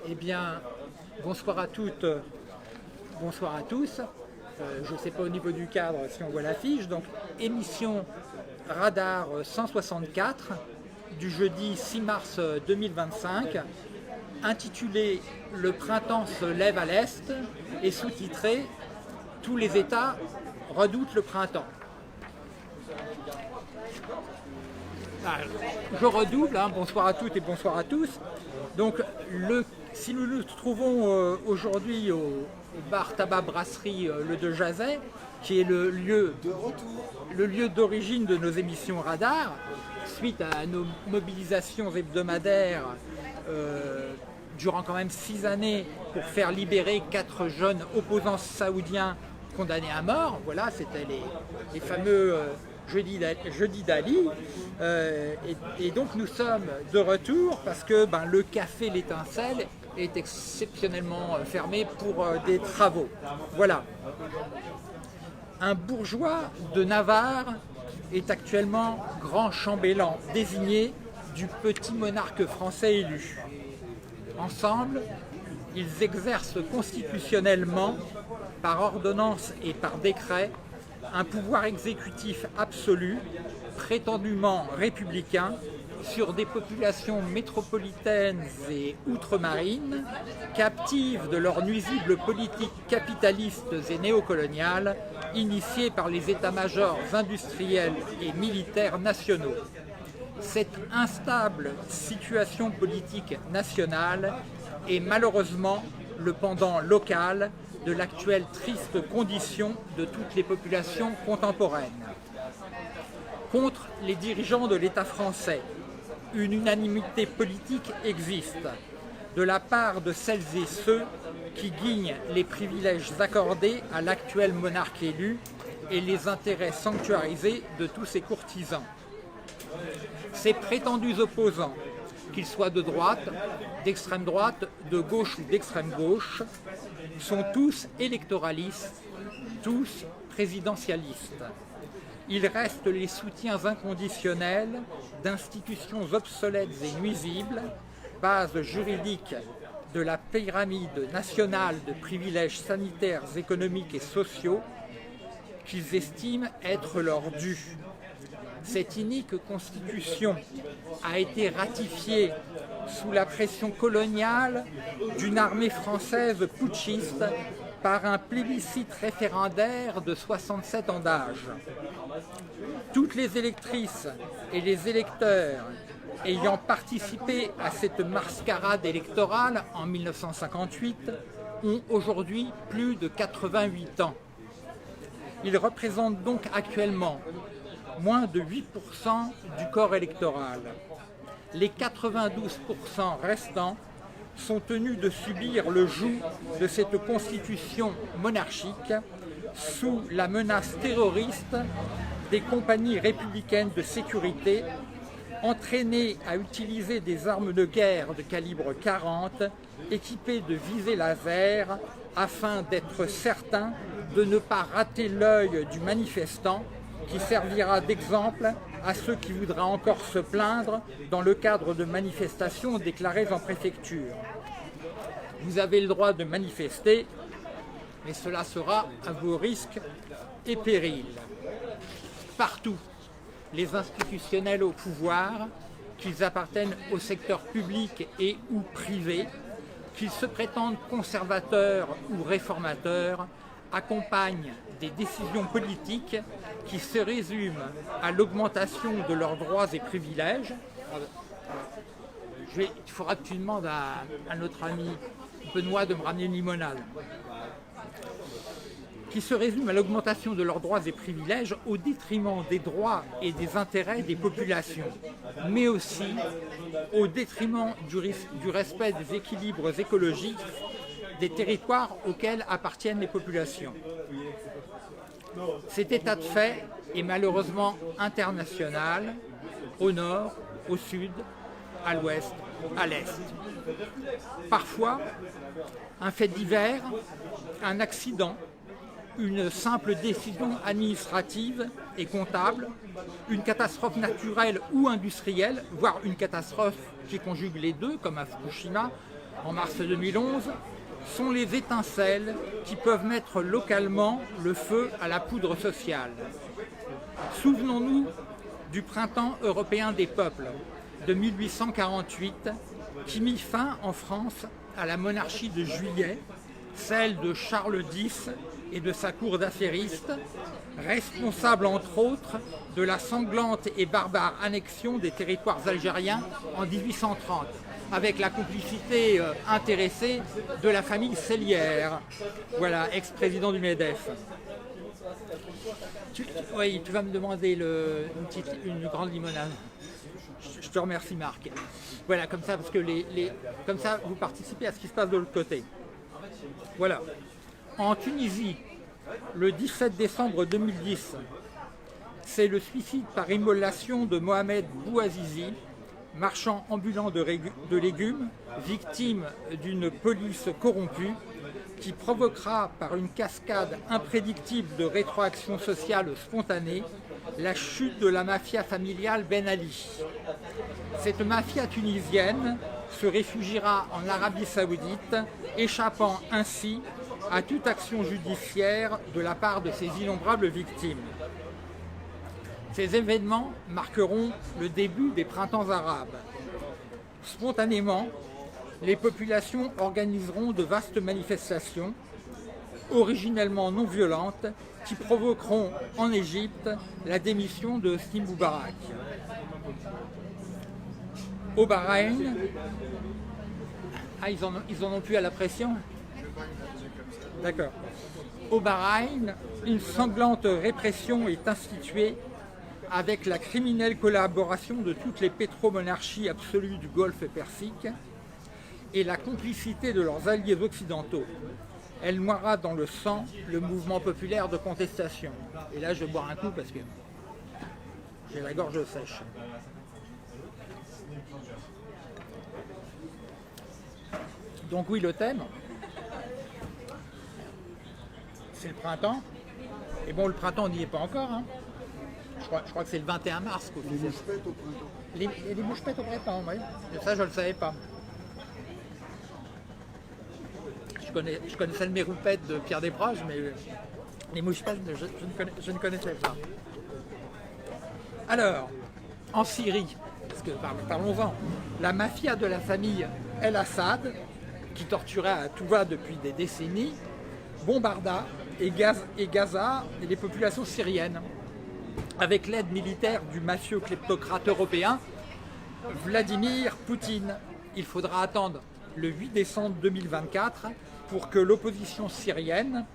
Eh bien, bonsoir à toutes, bonsoir à tous. Je ne sais pas au niveau du cadre si on voit l'affiche. Donc, émission Radar 164 du jeudi 6 mars 2025, intitulée Le printemps se lève à l'Est et sous-titrée Tous les États redoutent le printemps. Je redouble, bonsoir à toutes et bonsoir à tous. Donc, si nous nous trouvons aujourd'hui au bar tabac brasserie Le De Jazet, qui est le lieu d'origine de nos émissions Radar, suite à nos mobilisations hebdomadaires durant quand même 6 années pour faire libérer 4 jeunes opposants saoudiens condamnés à mort. Voilà, c'était les fameux jeudi d'Ali. Et donc nous sommes de retour parce que le café L'Étincelle est exceptionnellement fermé pour des travaux. Voilà. Un bourgeois de Navarre est actuellement grand chambellan désigné du petit monarque français élu. Ensemble, ils exercent constitutionnellement, par ordonnance et par décret, un pouvoir exécutif absolu, prétendument républicain, sur des populations métropolitaines et outre-marines, captives de leurs nuisibles politiques capitalistes et néocoloniales, initiées par les états-majors industriels et militaires nationaux. Cette instable situation politique nationale est malheureusement le pendant local de l'actuelle triste condition de toutes les populations contemporaines. Contre les dirigeants de l'État français, une unanimité politique existe de la part de celles et ceux qui guignent les privilèges accordés à l'actuel monarque élu et les intérêts sanctuarisés de tous ses courtisans. Ces prétendus opposants, qu'ils soient de droite, d'extrême droite, de gauche ou d'extrême gauche, sont tous électoralistes, tous présidentialistes. Ils restent les soutiens inconditionnels d'institutions obsolètes et nuisibles, base juridique de la pyramide nationale de privilèges sanitaires, économiques et sociaux qu'ils estiment être leur dû. Cette inique constitution a été ratifiée sous la pression coloniale d'une armée française putschiste par un plébiscite référendaire de 67 ans d'âge. Toutes les électrices et les électeurs ayant participé à cette mascarade électorale en 1958 ont aujourd'hui plus de 88 ans. Ils représentent donc actuellement moins de 8% du corps électoral. Les 92% restants sont tenus de subir le joug de cette constitution monarchique sous la menace terroriste des compagnies républicaines de sécurité entraînées à utiliser des armes de guerre de calibre 40 équipées de visées laser afin d'être certains de ne pas rater l'œil du manifestant qui servira d'exemple à ceux qui voudraient encore se plaindre dans le cadre de manifestations déclarées en préfecture. Vous avez le droit de manifester, mais cela sera à vos risques et périls. Partout, les institutionnels au pouvoir, qu'ils appartiennent au secteur public et ou privé, qu'ils se prétendent conservateurs ou réformateurs, accompagnent des décisions politiques qui se résument à l'augmentation de leurs droits et privilèges. Il faudra que tu demandes à notre ami Benoît de me ramener une limonade. Qui se résument à l'augmentation de leurs droits et privilèges au détriment des droits et des intérêts des populations, mais aussi au détriment du respect des équilibres écologiques des territoires auxquels appartiennent les populations. Cet état de fait est malheureusement international, au nord, au sud, à l'ouest, à l'est. Parfois, un fait divers, un accident, une simple décision administrative et comptable, une catastrophe naturelle ou industrielle, voire une catastrophe qui conjugue les deux, comme à Fukushima en mars 2011, sont les étincelles qui peuvent mettre localement le feu à la poudre sociale. Souvenons-nous du printemps européen des peuples de 1848 qui mit fin en France à la monarchie de Juillet, celle de Charles X et de sa cour d'affairistes, responsable entre autres de la sanglante et barbare annexion des territoires algériens en 1830, avec la complicité intéressée de la famille Sellière, voilà, ex-président du MEDEF. Oui, tu vas me demander une grande limonade. Je te remercie, Marc. Voilà, comme ça, parce que comme ça, vous participez à ce qui se passe de l'autre côté. Voilà. En Tunisie, le 17 décembre 2010, c'est le suicide par immolation de Mohamed Bouazizi, marchand ambulant de légumes, victime d'une police corrompue, qui provoquera par une cascade imprédictible de rétroaction sociale spontanée la chute de la mafia familiale Ben Ali. Cette mafia tunisienne se réfugiera en Arabie Saoudite, échappant ainsi à toute action judiciaire de la part de ses innombrables victimes. Ces événements marqueront le début des printemps arabes. Spontanément, les populations organiseront de vastes manifestations, originellement non violentes, qui provoqueront en Égypte la démission de Hosni Moubarak. Au Bahreïn, ils en ont plus à la pression ? D'accord. Au Bahreïn, une sanglante répression est instituée avec la criminelle collaboration de toutes les pétromonarchies absolues du Golfe Persique et la complicité de leurs alliés occidentaux. Elle noiera dans le sang le mouvement populaire de contestation. Et là, je vais boire un coup parce que j'ai la gorge sèche. Donc oui, le thème, c'est le printemps. Et bon, le printemps, on n'y est pas encore. Hein. Je crois que c'est le 21 mars. Les mouchepettes au printemps. Les mouchepettes au printemps, oui. Et ça, je ne le savais pas. Je connaissais le méroupette de Pierre Desproges, mais les mouchepettes, je ne connaissais pas. Alors, en Syrie, parce que parlons-en, la mafia de la famille El Assad, qui torturait à tout va depuis des décennies, bombarda et gaza et les populations syriennes, avec l'aide militaire du mafieux kleptocrate européen Vladimir Poutine. Il faudra attendre le 8 décembre 2024 pour que l'opposition syrienne,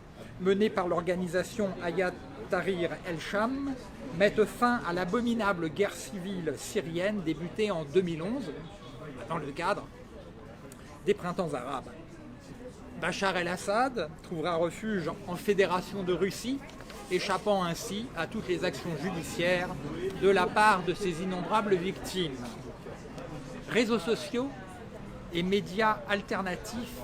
menée par l'organisation Hayat Tahrir el-Sham, mette fin à l'abominable guerre civile syrienne débutée en 2011, dans le cadre des printemps arabes. Bachar el-Assad trouvera refuge en Fédération de Russie, échappant ainsi à toutes les actions judiciaires de la part de ses innombrables victimes. Réseaux sociaux et médias alternatifs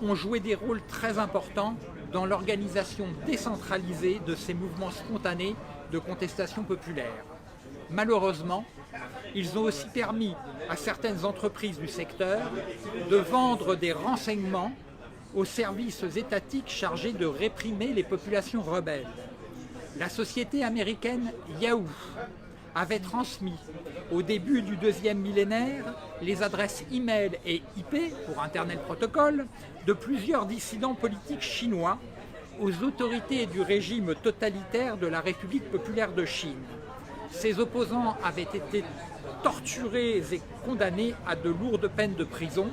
ont joué des rôles très importants dans l'organisation décentralisée de ces mouvements spontanés de contestation populaire. Malheureusement, ils ont aussi permis à certaines entreprises du secteur de vendre des renseignements aux services étatiques chargés de réprimer les populations rebelles. La société américaine Yahoo avait transmis au début du deuxième millénaire les adresses e-mail et IP, pour Internet Protocol, de plusieurs dissidents politiques chinois aux autorités du régime totalitaire de la République populaire de Chine. Ces opposants avaient été torturés et condamnés à de lourdes peines de prison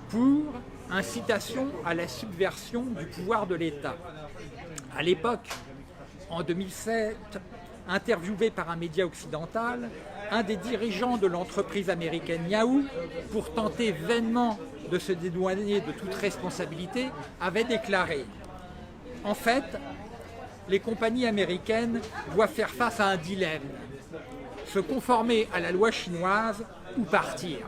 pour incitation à la subversion du pouvoir de l'État. À l'époque, en 2007, interviewé par un média occidental, un des dirigeants de l'entreprise américaine Yahoo, pour tenter vainement de se dédouaner de toute responsabilité, avait déclaré « En fait, les compagnies américaines doivent faire face à un dilemme, se conformer à la loi chinoise ou partir.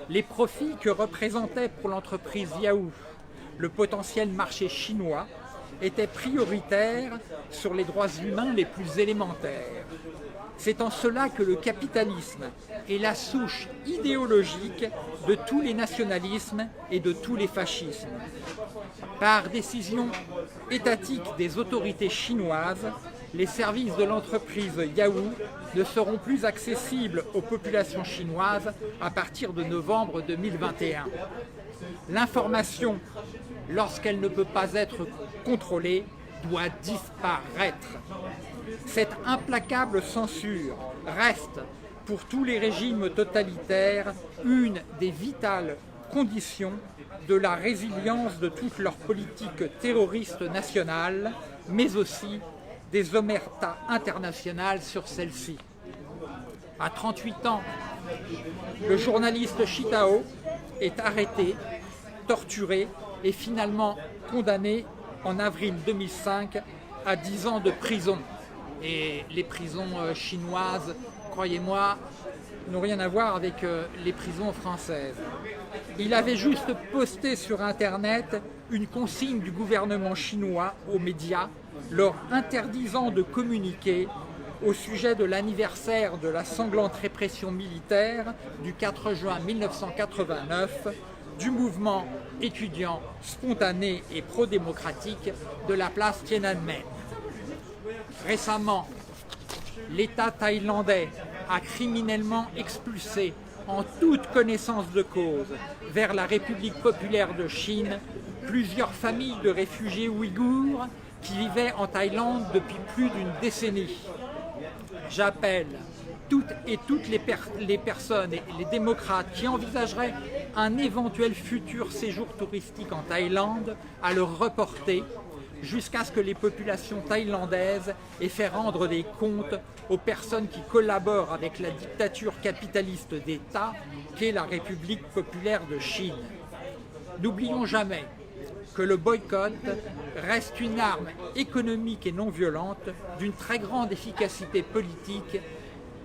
Les profits que représentait pour l'entreprise Yahoo le potentiel marché chinois était prioritaire sur les droits humains les plus élémentaires. C'est en cela que le capitalisme est la souche idéologique de tous les nationalismes et de tous les fascismes. Par décision étatique des autorités chinoises, les services de l'entreprise Yahoo ne seront plus accessibles aux populations chinoises à partir de novembre 2021. L'information, lorsqu'elle ne peut pas être contrôlée, doit disparaître. Cette implacable censure reste, pour tous les régimes totalitaires, une des vitales conditions de la résilience de toutes leurs politiques terroristes nationales, mais aussi des omertas internationales sur celles-ci. À 38 ans, le journaliste Shitao est arrêté, torturé et finalement condamné en avril 2005 à 10 ans de prison. Et les prisons chinoises, croyez-moi, n'ont rien à voir avec les prisons françaises. Il avait juste posté sur Internet une consigne du gouvernement chinois aux médias leur interdisant de communiquer au sujet de l'anniversaire de la sanglante répression militaire du 4 juin 1989 du mouvement étudiant spontané et pro-démocratique de la place Tiananmen. Récemment, l'État thaïlandais a criminellement expulsé en toute connaissance de cause vers la République populaire de Chine plusieurs familles de réfugiés ouïghours qui vivaient en Thaïlande depuis plus d'une décennie. J'appelle toutes les personnes et les démocrates qui envisageraient un éventuel futur séjour touristique en Thaïlande à le reporter jusqu'à ce que les populations thaïlandaises aient fait rendre des comptes aux personnes qui collaborent avec la dictature capitaliste d'État qu'est la République populaire de Chine. N'oublions jamais que le boycott reste une arme économique et non violente d'une très grande efficacité politique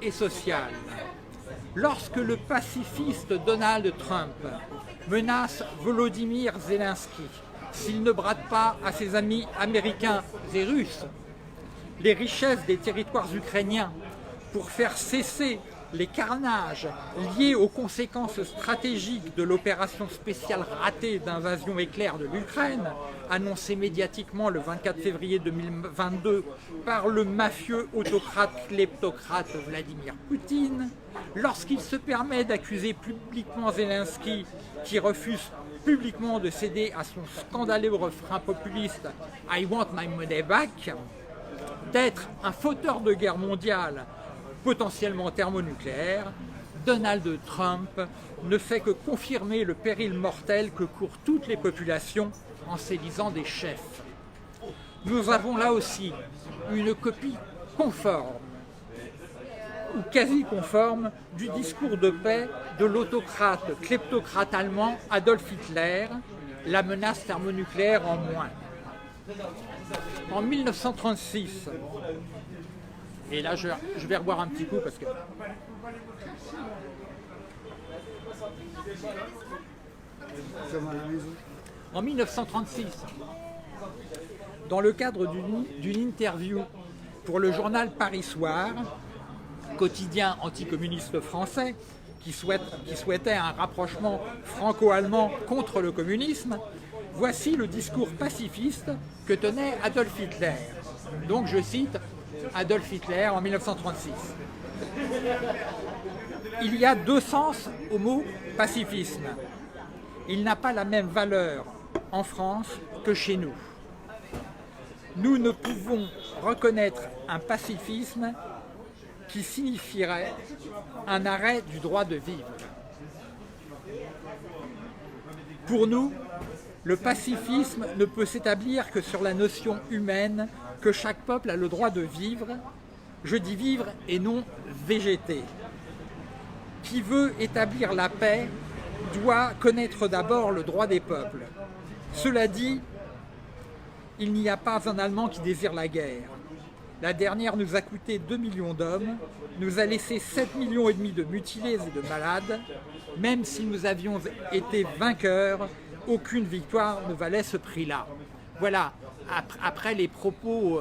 et sociale. Lorsque le pacifiste Donald Trump menace Volodymyr Zelensky s'il ne brade pas à ses amis américains et russes les richesses des territoires ukrainiens pour faire cesser les carnages liés aux conséquences stratégiques de l'opération spéciale ratée d'invasion éclair de l'Ukraine, annoncée médiatiquement le 24 février 2022 par le mafieux autocrate-kleptocrate Vladimir Poutine, lorsqu'il se permet d'accuser publiquement Zelensky, qui refuse publiquement de céder à son scandaleux refrain populiste « I want my money back », d'être un fauteur de guerre mondiale potentiellement thermonucléaire, Donald Trump ne fait que confirmer le péril mortel que courent toutes les populations en s'élisant des chefs. Nous avons là aussi une copie conforme ou quasi conforme du discours de paix de l'autocrate kleptocrate allemand Adolf Hitler, la menace thermonucléaire en moins. En 1936, et là je vais reboire un petit coup parce que... En 1936, dans le cadre d'une interview pour le journal Paris Soir, quotidien anticommuniste français qui souhaitait un rapprochement franco-allemand contre le communisme, voici le discours pacifiste que tenait Adolf Hitler. Donc je cite Adolf Hitler en 1936. Il y a deux sens au mot pacifisme. Il n'a pas la même valeur en France que chez nous. Nous ne pouvons reconnaître un pacifisme qui signifierait un arrêt du droit de vivre. Pour nous, le pacifisme ne peut s'établir que sur la notion humaine que chaque peuple a le droit de vivre, je dis vivre et non végéter. Qui veut établir la paix doit connaître d'abord le droit des peuples. Cela dit, il n'y a pas un Allemand qui désire la guerre. La dernière nous a coûté 2 millions d'hommes, nous a laissé 7,5 millions de mutilés et de malades. Même si nous avions été vainqueurs, aucune victoire ne valait ce prix-là. Voilà, après les propos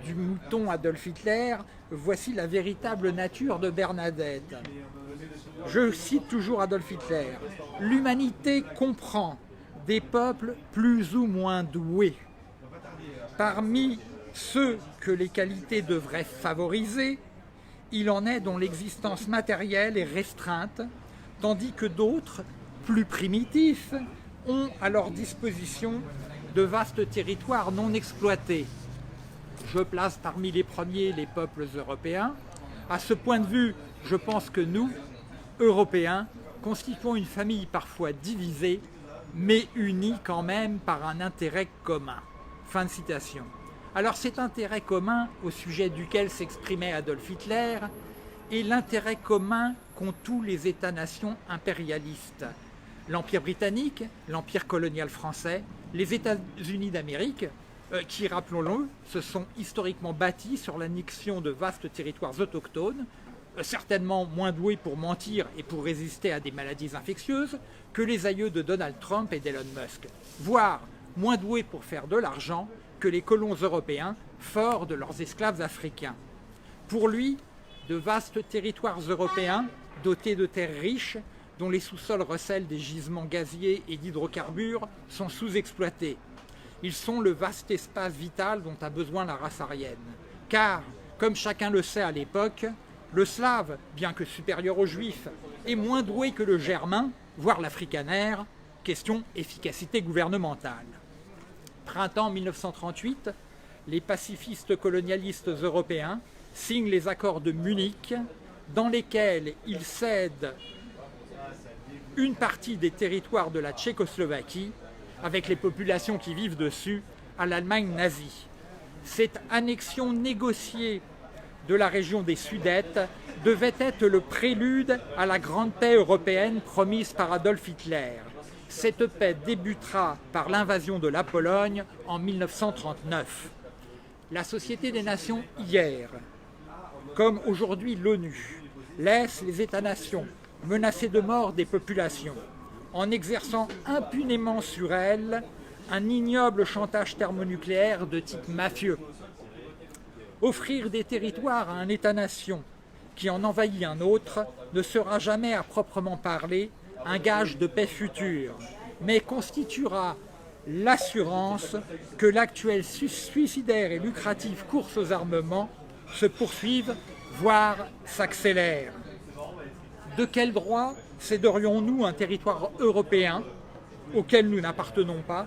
du mouton Adolf Hitler, voici la véritable nature de Bernadette. Je cite toujours Adolf Hitler. « L'humanité comprend des peuples plus ou moins doués. Parmi ceux que les qualités devraient favoriser, il en est dont l'existence matérielle est restreinte, tandis que d'autres, plus primitifs, ont à leur disposition de vastes territoires non exploités. Je place parmi les premiers les peuples européens. À ce point de vue, je pense que nous, Européens, constituons une famille parfois divisée, mais unie quand même par un intérêt commun. » Fin de citation. Alors cet intérêt commun au sujet duquel s'exprimait Adolf Hitler est l'intérêt commun qu'ont tous les États-nations impérialistes. L'Empire britannique, l'Empire colonial français, les États-Unis d'Amérique, qui, rappelons-le, se sont historiquement bâtis sur l'annexion de vastes territoires autochtones, certainement moins doués pour mentir et pour résister à des maladies infectieuses que les aïeux de Donald Trump et d'Elon Musk, voire moins doués pour faire de l'argent que les colons européens, forts de leurs esclaves africains. Pour lui, de vastes territoires européens, dotés de terres riches, dont les sous-sols recèlent des gisements gaziers et d'hydrocarbures, sont sous-exploités. Ils sont le vaste espace vital dont a besoin la race aryenne. Car, comme chacun le sait à l'époque, le slave, bien que supérieur aux juifs, est moins doué que le germain, voire l'afrikaner, question efficacité gouvernementale. Printemps 1938, les pacifistes colonialistes européens signent les accords de Munich, dans lesquels ils cèdent une partie des territoires de la Tchécoslovaquie, avec les populations qui vivent dessus, à l'Allemagne nazie. Cette annexion négociée de la région des Sudètes devait être le prélude à la grande paix européenne promise par Adolf Hitler. Cette paix débutera par l'invasion de la Pologne en 1939. La Société des Nations hier, comme aujourd'hui l'ONU, laisse les États-nations menacer de mort des populations en exerçant impunément sur elles un ignoble chantage thermonucléaire de type mafieux. Offrir des territoires à un État-nation qui en envahit un autre ne sera jamais à proprement parler un gage de paix future, mais constituera l'assurance que l'actuelle suicidaire et lucrative course aux armements se poursuive, voire s'accélère. De quel droit céderions-nous un territoire européen auquel nous n'appartenons pas,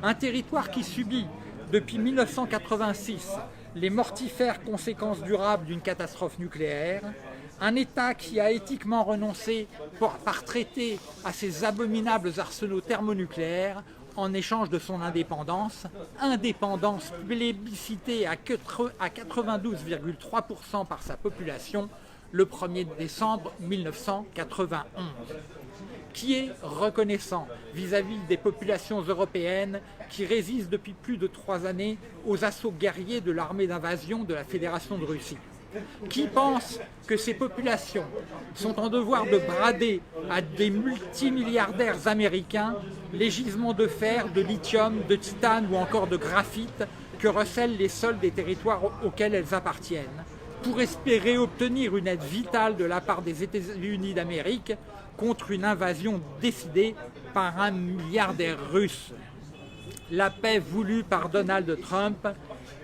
un territoire qui subit depuis 1986 les mortifères conséquences durables d'une catastrophe nucléaire, un État qui a éthiquement renoncé par traité à ses abominables arsenaux thermonucléaires en échange de son indépendance, indépendance plébiscitée à 92,3% par sa population le 1er décembre 1991, qui est reconnaissant vis-à-vis des populations européennes qui résistent depuis plus de 3 années aux assauts guerriers de l'armée d'invasion de la Fédération de Russie, qui pense que ces populations sont en devoir de brader à des multimilliardaires américains les gisements de fer, de lithium, de titane ou encore de graphite que recèlent les sols des territoires auxquels elles appartiennent, pour espérer obtenir une aide vitale de la part des États-Unis d'Amérique contre une invasion décidée par un milliardaire russe. La paix voulue par Donald Trump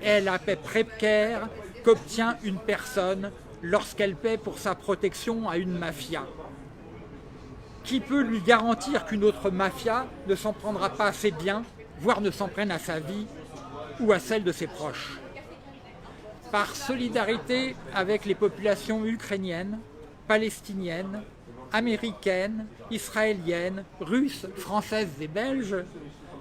est la paix précaire qu'obtient une personne lorsqu'elle paie pour sa protection à une mafia. Qui peut lui garantir qu'une autre mafia ne s'en prendra pas à ses biens, voire ne s'en prenne à sa vie ou à celle de ses proches? Par solidarité avec les populations ukrainiennes, palestiniennes, américaines, israéliennes, russes, françaises et belges,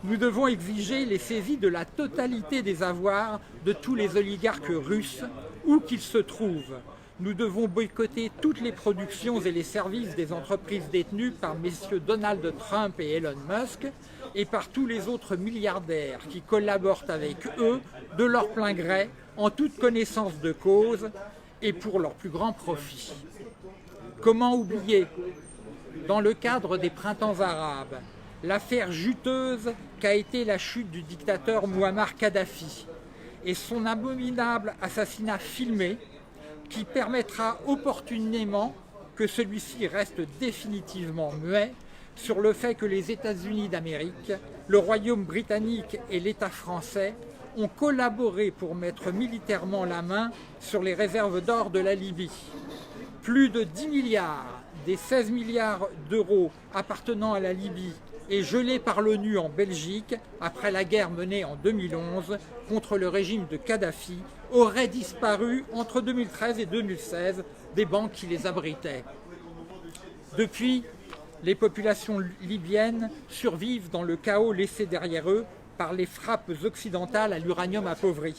nous devons exiger les saisies de la totalité des avoirs de tous les oligarques russes, où qu'ils se trouvent. Nous devons boycotter toutes les productions et les services des entreprises détenues par messieurs Donald Trump et Elon Musk et par tous les autres milliardaires qui collaborent avec eux de leur plein gré, en toute connaissance de cause et pour leur plus grand profit. Comment oublier, dans le cadre des printemps arabes, l'affaire juteuse qu'a été la chute du dictateur Mouammar Kadhafi et son abominable assassinat filmé qui permettra opportunément que celui-ci reste définitivement muet sur le fait que les États-Unis d'Amérique, le Royaume britannique et l'État français ont collaboré pour mettre militairement la main sur les réserves d'or de la Libye. Plus de 10 milliards des 16 milliards d'euros appartenant à la Libye et gelés par l'ONU en Belgique après la guerre menée en 2011 contre le régime de Kadhafi auraient disparu entre 2013 et 2016 des banques qui les abritaient. Depuis, les populations libyennes survivent dans le chaos laissé derrière eux par les frappes occidentales à l'uranium appauvri.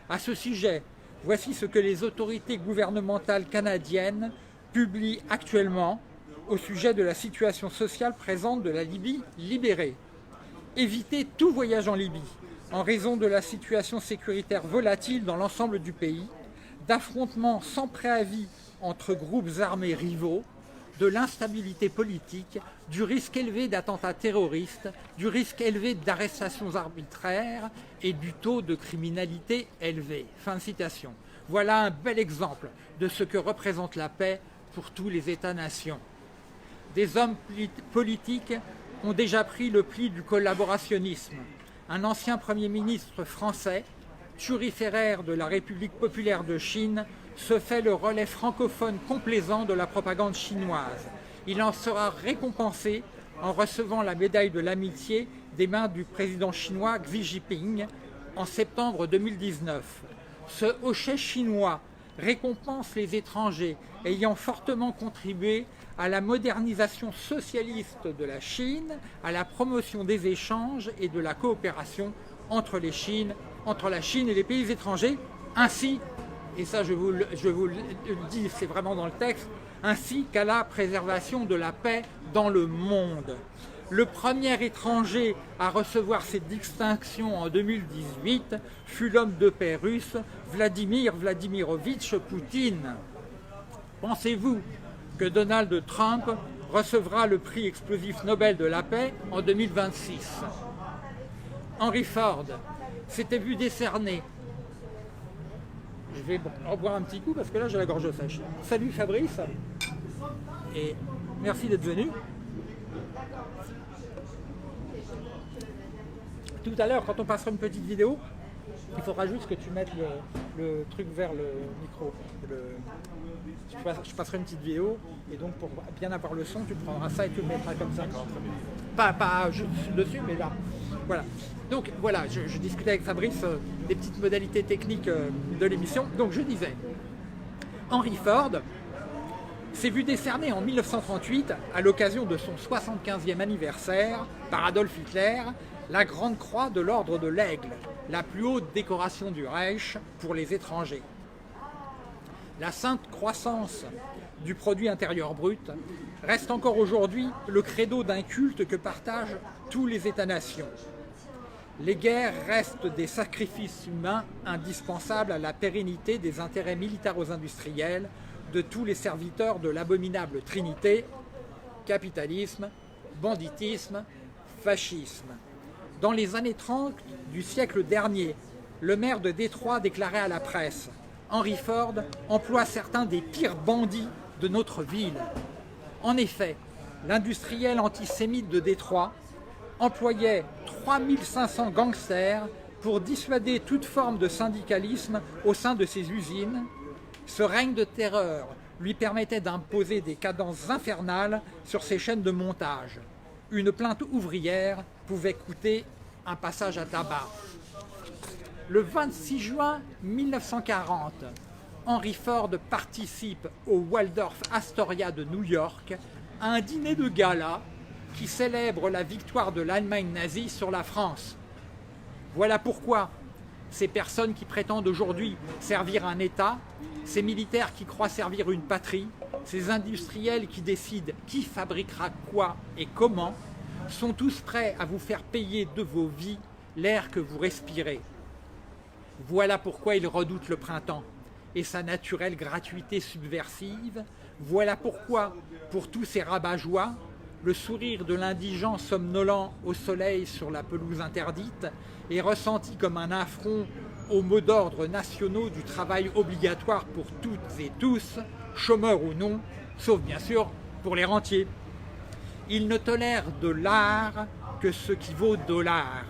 À ce sujet, voici ce que les autorités gouvernementales canadiennes publient actuellement au sujet de la situation sociale présente de la Libye libérée. Éviter tout voyage en Libye en raison de la situation sécuritaire volatile dans l'ensemble du pays, d'affrontements sans préavis entre groupes armés rivaux, de l'instabilité politique, du risque élevé d'attentats terroristes, du risque élevé d'arrestations arbitraires et du taux de criminalité élevé. Fin de citation. Voilà un bel exemple de ce que représente la paix pour tous les États-nations. Des hommes politiques ont déjà pris le pli du collaborationnisme. Un ancien Premier ministre français, turiféraire de la République populaire de Chine, se fait le relais francophone complaisant de la propagande chinoise. Il en sera récompensé en recevant la médaille de l'amitié des mains du président chinois Xi Jinping en septembre 2019. Ce hochet chinois récompense les étrangers ayant fortement contribué à la modernisation socialiste de la Chine, à la promotion des échanges et de la coopération entre la Chine et les pays étrangers, ainsi, et ça je vous le dis, c'est vraiment dans le texte, ainsi qu'à la préservation de la paix dans le monde. Le premier étranger à recevoir cette distinction en 2018 fut l'homme de paix russe Vladimir Vladimirovitch Poutine. Pensez-vous que Donald Trump recevra le prix explosif Nobel de la paix en 2026? Henry Ford s'était vu décerner. Je vais en boire un petit coup parce que là j'ai la gorge sèche. Salut Fabrice et merci d'être venu. Tout à l'heure, quand on passera une petite vidéo, il faudra juste que tu mettes le truc vers le micro. Je passerai une petite vidéo et donc pour bien avoir le son, tu prendras ça et tu le mettras comme ça. Pas juste dessus, mais là. Voilà. Donc voilà, je discutais avec Fabrice des petites modalités techniques de l'émission. Donc je disais, Henry Ford s'est vu décerner en 1938, à l'occasion de son 75e anniversaire, par Adolf Hitler, la Grande Croix de l'Ordre de l'Aigle, la plus haute décoration du Reich pour les étrangers. La sainte croissance du produit intérieur brut reste encore aujourd'hui le credo d'un culte que partagent tous les États-nations. Les guerres restent des sacrifices humains indispensables à la pérennité des intérêts militaro-industriels de tous les serviteurs de l'abominable trinité, capitalisme, banditisme, fascisme. Dans les années 30 du siècle dernier, le maire de Détroit déclarait à la presse « Henry Ford emploie certains des pires bandits de notre ville ». En effet, l'industriel antisémite de Détroit employait 3500 gangsters pour dissuader toute forme de syndicalisme au sein de ses usines. Ce règne de terreur lui permettait d'imposer des cadences infernales sur ses chaînes de montage. Une plainte ouvrière pouvait coûter un passage à tabac. Le 26 juin 1940, Henry Ford participe au Waldorf Astoria de New York à un dîner de gala qui célèbre la victoire de l'Allemagne nazie sur la France. Voilà pourquoi ces personnes qui prétendent aujourd'hui servir un État, ces militaires qui croient servir une patrie, ces industriels qui décident qui fabriquera quoi et comment, sont tous prêts à vous faire payer de vos vies l'air que vous respirez. Voilà pourquoi ils redoutent le printemps et sa naturelle gratuité subversive. Voilà pourquoi, pour tous ces rabat-joie, le sourire de l'indigent somnolent au soleil sur la pelouse interdite est ressenti comme un affront aux mots d'ordre nationaux du travail obligatoire pour toutes et tous, chômeurs ou non, sauf bien sûr pour les rentiers. Ils ne tolèrent de l'art que ce qui vaut dollar,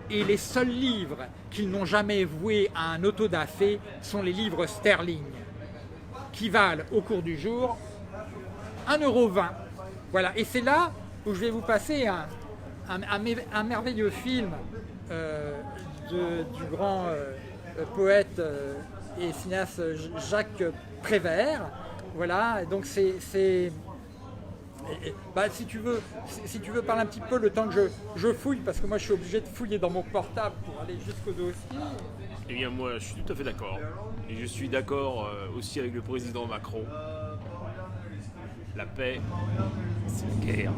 et les seuls livres qu'ils n'ont jamais voués à un autodafé sont les livres sterling, qui valent au cours du jour 1,20 €. Voilà, et c'est là où je vais vous passer un merveilleux film du grand poète et cinéaste Jacques Prévert. Voilà, donc si tu veux parler un petit peu le temps que je fouille, parce que moi je suis obligé de fouiller dans mon portable pour aller jusqu'au dossier. Eh bien moi je suis tout à fait d'accord. Et je suis d'accord aussi avec le président Macron. La paix, c'est la guerre.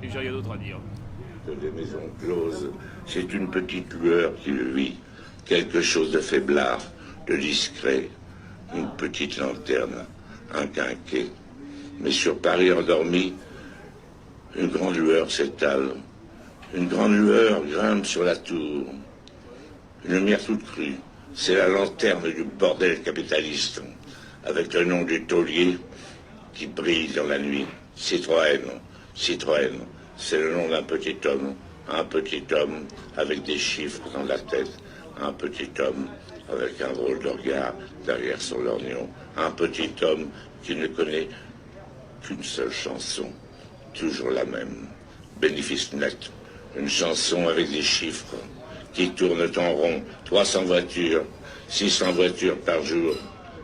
Et j'ai rien d'autre à dire. Les maisons closes, c'est une petite lueur qui luit, quelque chose de faiblard, de discret, une petite lanterne, un quinquet. Mais sur Paris endormi, une grande lueur s'étale, une grande lueur grimpe sur la tour. Une lumière toute crue, c'est la lanterne du bordel capitaliste, avec le nom du taulier qui brille dans la nuit. Citroën, Citroën, c'est le nom d'un petit homme avec des chiffres dans la tête, un petit homme avec un drôle de regard derrière son lorgnon, un petit homme qui ne connaît qu'une seule chanson, toujours la même, bénéfice net, une chanson avec des chiffres qui tournent en rond, 300 voitures, 600 voitures par jour,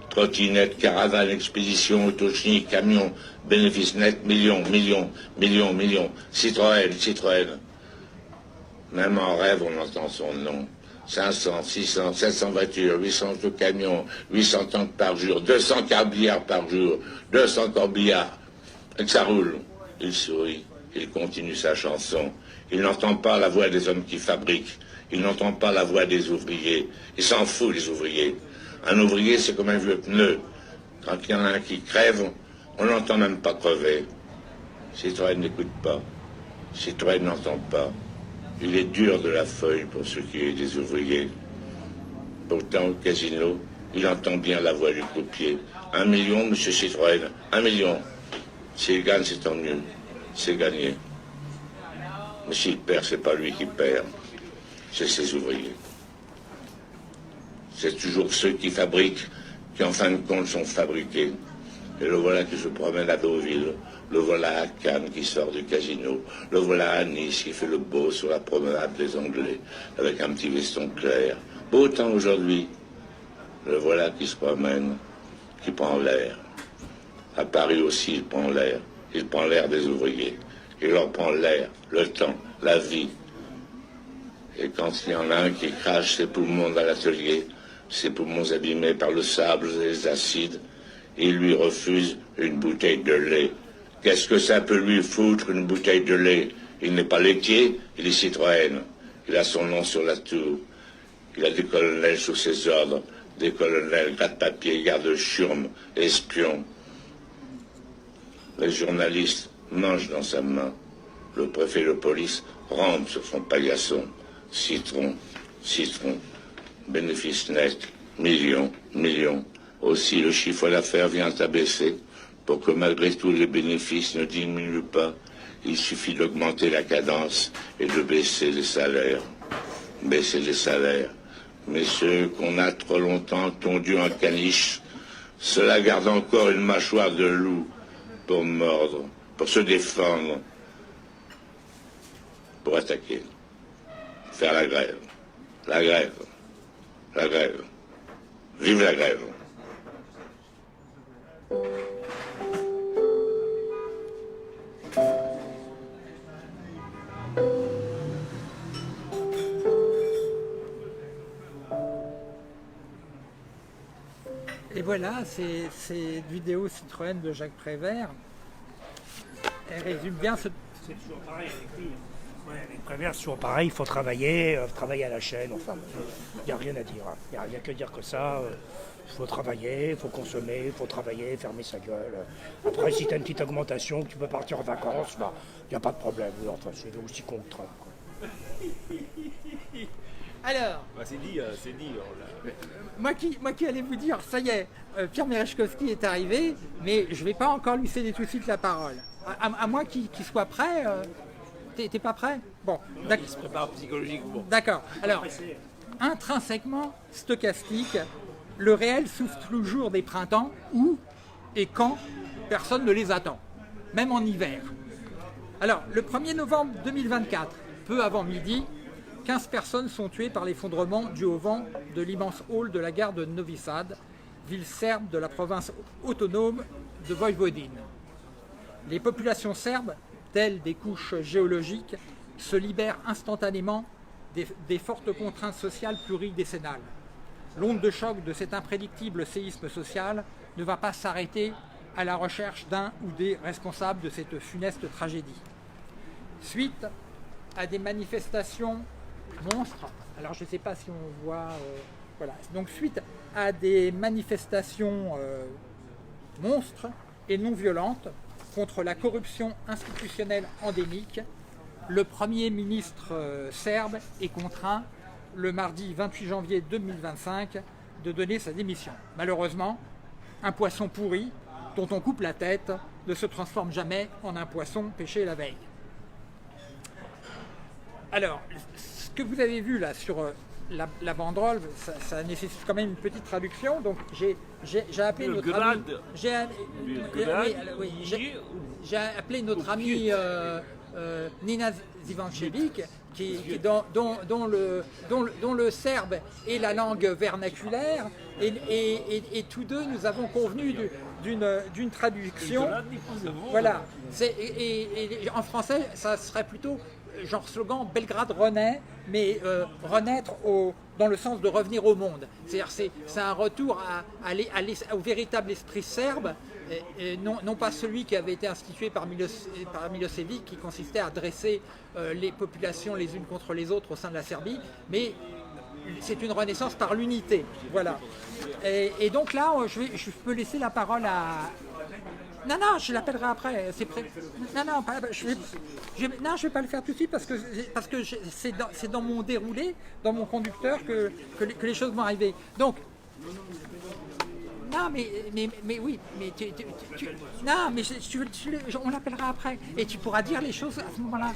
trottinettes, caravanes, expéditions, autochnies, camions, bénéfice net, millions, millions, millions, millions, Citroën, Citroën. Même en rêve, on entend son nom. 500, 600, 700 voitures, 800 camions, 800 tanks par jour, 200 carbillards par jour, 200 corbillards. Et que ça roule. Il sourit, il continue sa chanson. Il n'entend pas la voix des hommes qui fabriquent. Il n'entend pas la voix des ouvriers. Il s'en fout, les ouvriers. Un ouvrier, c'est comme un vieux pneu. Quand il y en a un qui crève, on n'entend même pas crever. Citroën n'écoute pas. Citroën n'entend pas. Il est dur de la feuille pour ce qui est des ouvriers. Pourtant, au casino, il entend bien la voix du croupier. 1 million, monsieur Citroën, 1 million. S'il gagne, c'est tant mieux. C'est gagné. Mais s'il perd, c'est pas lui qui perd. C'est ses ouvriers. C'est toujours ceux qui fabriquent qui, en fin de compte, sont fabriqués. Et le voilà qui se promène à Deauville. Le voilà à Cannes qui sort du casino. Le voilà à Nice qui fait le beau sur la promenade des Anglais avec un petit veston clair. Beau temps aujourd'hui. Le voilà qui se promène, qui prend l'air. À Paris aussi, il prend l'air. Il prend l'air des ouvriers. Il leur prend l'air, le temps, la vie. Et quand il y en a un qui crache ses poumons dans l'atelier, ses poumons abîmés par le sable et les acides, il lui refuse une bouteille de lait. Qu'est-ce que ça peut lui foutre, une bouteille de lait? Il n'est pas laitier, il est Citroën. Il a son nom sur la tour. Il a des colonels sous ses ordres, des colonels gratte-papier, garde-chiourme, espions. Les journalistes mangent dans sa main. Le préfet de police rampe sur son paillasson. Citron, citron, bénéfice net, millions, millions. Aussi, le chiffre d'affaires vient à baisser. Pour que malgré tout les bénéfices ne diminuent pas, il suffit d'augmenter la cadence et de baisser les salaires. Baisser les salaires. Mais ceux qu'on a trop longtemps tondus en caniche, cela garde encore une mâchoire de loup pour mordre, pour se défendre, pour attaquer, faire la grève. La grève. La grève. Vive la grève. Et voilà, c'est une vidéo Citroën de Jacques Prévert. Elle résume bien ce... C'est toujours pareil avec lui. Ouais, les premières sont pareil, il faut travailler à la chaîne, enfin, il n'y a rien à dire. Il n'y a que dire que ça. Il faut travailler, il faut consommer, il faut travailler, fermer sa gueule. Après, si tu as une petite augmentation, que tu peux partir en vacances, bah, il n'y a pas de problème. Enfin, c'est aussi con que Trump, quoi. Alors, C'est dit. moi qui allais vous dire, ça y est, Pierre Merechkowski est arrivé, mais je ne vais pas encore lui céder tout de suite la parole. À moins qu'il soit prêt. T'es pas prêt? Bon, d'accord. Il se prépare psychologiquement. D'accord. Alors, intrinsèquement stochastique, le réel souffle toujours des printemps où et quand personne ne les attend, même en hiver. Alors, le 1er novembre 2024, peu avant midi, 15 personnes sont tuées par l'effondrement dû au vent de l'immense hall de la gare de Novi Sad, ville serbe de la province autonome de Vojvodine. Les populations serbes, telles des couches géologiques, se libèrent instantanément des fortes contraintes sociales pluridécennales. L'onde de choc de cet imprédictible séisme social ne va pas s'arrêter à la recherche d'un ou des responsables de cette funeste tragédie. Suite à des manifestations monstres, alors je ne sais pas si on voit, voilà, donc suite à des manifestations monstres et non violentes contre la corruption institutionnelle endémique, le Premier ministre serbe est contraint, le mardi 28 janvier 2025, de donner sa démission. Malheureusement, un poisson pourri dont on coupe la tête ne se transforme jamais en un poisson pêché la veille. Alors, ce que vous avez vu là sur la banderole, ça nécessite quand même une petite traduction. Donc j'ai appelé notre ami. J'ai appelé notre ami Nina Zivancevic, dont le serbe est la langue vernaculaire, et tous deux nous avons convenu d'une traduction. Voilà. Et en français, ça serait plutôt genre slogan Belgrade renaît, mais renaître dans le sens de revenir au monde. C'est-à-dire c'est un retour au véritable esprit serbe, et non pas celui qui avait été institué par Milosevic, qui consistait à dresser les populations les unes contre les autres au sein de la Serbie, mais c'est une renaissance par l'unité. Voilà. Et donc là, je peux laisser la parole à... Non, je l'appellerai après. Je vais pas le faire tout de suite parce que c'est dans mon déroulé, dans mon conducteur que les choses vont arriver. Donc, non, mais oui, mais non, mais on l'appellera après et tu pourras dire les choses à ce moment-là.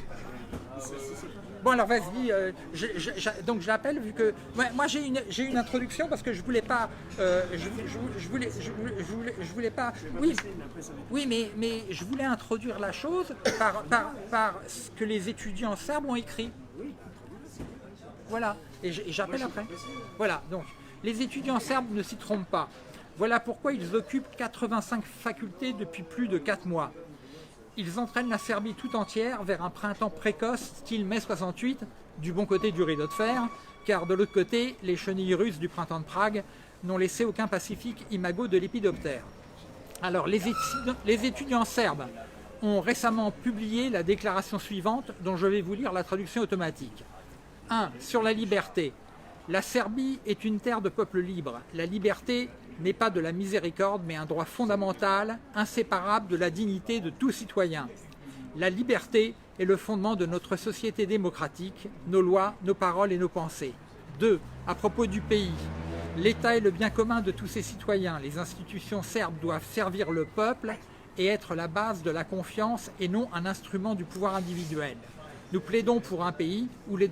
Bon alors vas-y, donc je l'appelle vu que moi j'ai une introduction parce que je voulais pas, je voulais pas, oui mais je voulais introduire la chose par ce que les étudiants serbes ont écrit. Voilà, et j'appelle après. Voilà, donc les étudiants serbes ne s'y trompent pas. Voilà pourquoi ils occupent 85 facultés depuis plus de 4 mois. Ils entraînent la Serbie tout entière vers un printemps précoce, style mai 68, du bon côté du rideau de fer, car de l'autre côté, les chenilles russes du printemps de Prague n'ont laissé aucun pacifique imago de lépidoptère. Alors, les étudiants serbes ont récemment publié la déclaration suivante, dont je vais vous lire la traduction automatique. 1. Sur la liberté. La Serbie est une terre de peuple libre. La liberté n'est pas de la miséricorde, mais un droit fondamental, inséparable de la dignité de tout citoyen. La liberté est le fondement de notre société démocratique, nos lois, nos paroles et nos pensées. 2. À propos du pays, l'État est le bien commun de tous ses citoyens. Les institutions serbes doivent servir le peuple et être la base de la confiance et non un instrument du pouvoir individuel. Nous plaidons pour un pays où le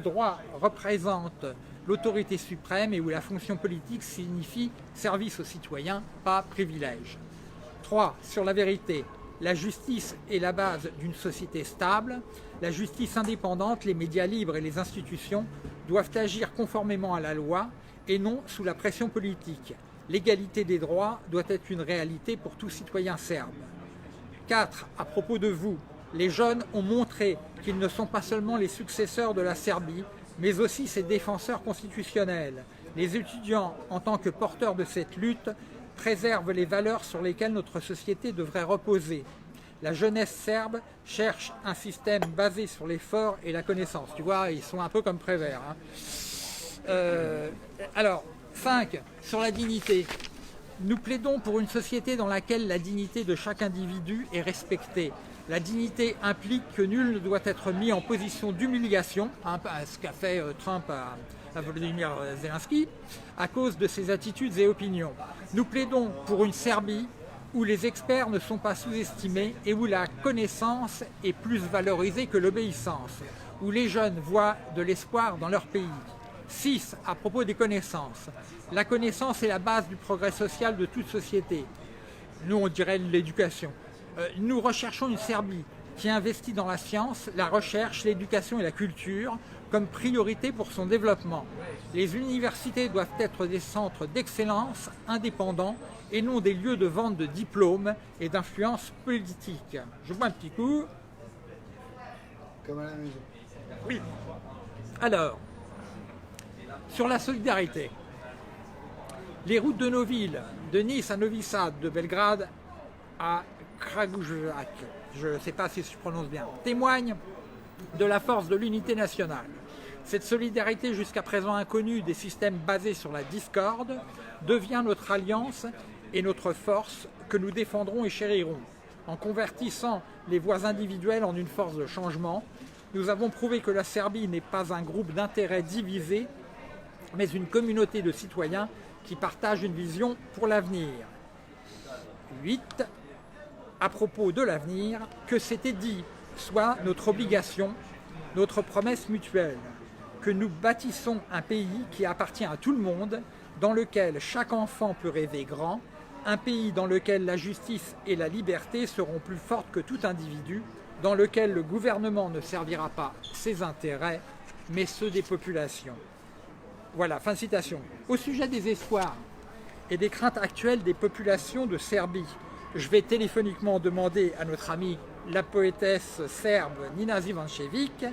droit représente l'autorité suprême et où la fonction politique signifie service aux citoyens, pas privilège. 3. Sur la vérité. La justice est la base d'une société stable. La justice indépendante, les médias libres et les institutions doivent agir conformément à la loi et non sous la pression politique. L'égalité des droits doit être une réalité pour tout citoyen serbe. 4. À propos de vous, les jeunes ont montré qu'ils ne sont pas seulement les successeurs de la Serbie, mais aussi ses défenseurs constitutionnels. Les étudiants, en tant que porteurs de cette lutte, préservent les valeurs sur lesquelles notre société devrait reposer. La jeunesse serbe cherche un système basé sur l'effort et la connaissance. Tu vois, ils sont un peu comme Prévert. Hein. Alors, 5. Sur la dignité. Nous plaidons pour une société dans laquelle la dignité de chaque individu est respectée. La dignité implique que nul ne doit être mis en position d'humiliation, hein, ce qu'a fait Trump à Volodymyr Zelensky, à cause de ses attitudes et opinions. Nous plaidons pour une Serbie où les experts ne sont pas sous-estimés et où la connaissance est plus valorisée que l'obéissance, où les jeunes voient de l'espoir dans leur pays. 6. À propos des connaissances. La connaissance est la base du progrès social de toute société. Nous, on dirait l'éducation. Nous recherchons une Serbie qui investit dans la science, la recherche, l'éducation et la culture comme priorité pour son développement. Les universités doivent être des centres d'excellence indépendants et non des lieux de vente de diplômes et d'influence politique. Je bois un petit coup. Comme à la maison. Oui. Alors, sur la solidarité. Les routes de nos villes, de Nice à Novi Sad, de Belgrade à Kragujevac, je ne sais pas si je prononce bien, témoignent de la force de l'unité nationale. Cette solidarité jusqu'à présent inconnue des systèmes basés sur la discorde devient notre alliance et notre force que nous défendrons et chérirons. En convertissant les voix individuelles en une force de changement, nous avons prouvé que la Serbie n'est pas un groupe d'intérêts divisés, mais une communauté de citoyens qui partagent une vision pour l'avenir. 8. À propos de l'avenir, que c'était dit, soit notre obligation, notre promesse mutuelle, que nous bâtissons un pays qui appartient à tout le monde, dans lequel chaque enfant peut rêver grand, un pays dans lequel la justice et la liberté seront plus fortes que tout individu, dans lequel le gouvernement ne servira pas ses intérêts, mais ceux des populations. Voilà, fin de citation. Au sujet des espoirs et des craintes actuelles des populations de Serbie, je vais téléphoniquement demander à notre amie, la poétesse serbe Nina Zivančević,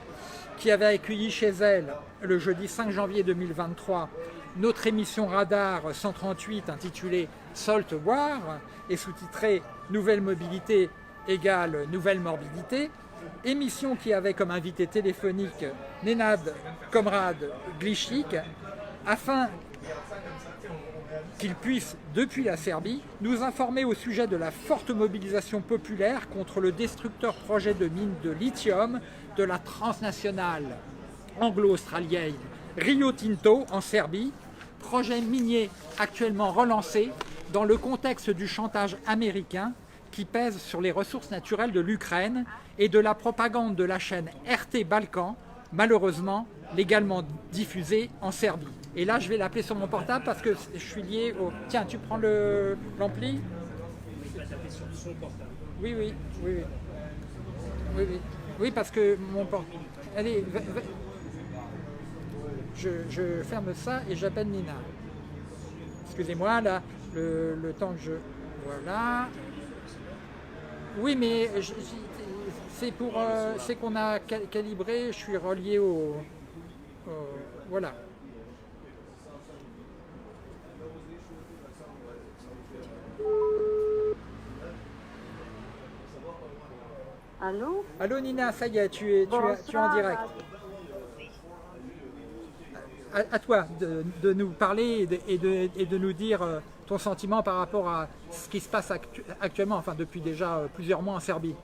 qui avait accueilli chez elle, le jeudi 5 janvier 2023, notre émission Radar 138 intitulée Salt War et sous-titrée Nouvelle mobilité égale nouvelle morbidité, émission qui avait comme invité téléphonique Nenad Komrad Glišić, afin qu'il puisse, depuis la Serbie, nous informer au sujet de la forte mobilisation populaire contre le destructeur projet de mine de lithium de la transnationale anglo-australienne Rio Tinto en Serbie, projet minier actuellement relancé dans le contexte du chantage américain qui pèse sur les ressources naturelles de l'Ukraine et de la propagande de la chaîne RT Balkan, malheureusement légalement diffusée en Serbie. Et là, je vais l'appeler sur mon portable parce que je suis lié au... Tiens, tu prends l'ampli ? Oui, oui, oui, oui. Oui, oui. Oui, parce que mon portable... Allez, je ferme ça et j'appelle Nina. Excusez-moi, là, le temps que je... Voilà. Oui, mais c'est qu'on a calibré, je suis relié au voilà. Allô? Allô Nina, ça y est, tu es en direct. À toi de nous parler et de nous dire ton sentiment par rapport à ce qui se passe actuellement, enfin depuis déjà plusieurs mois en Serbie.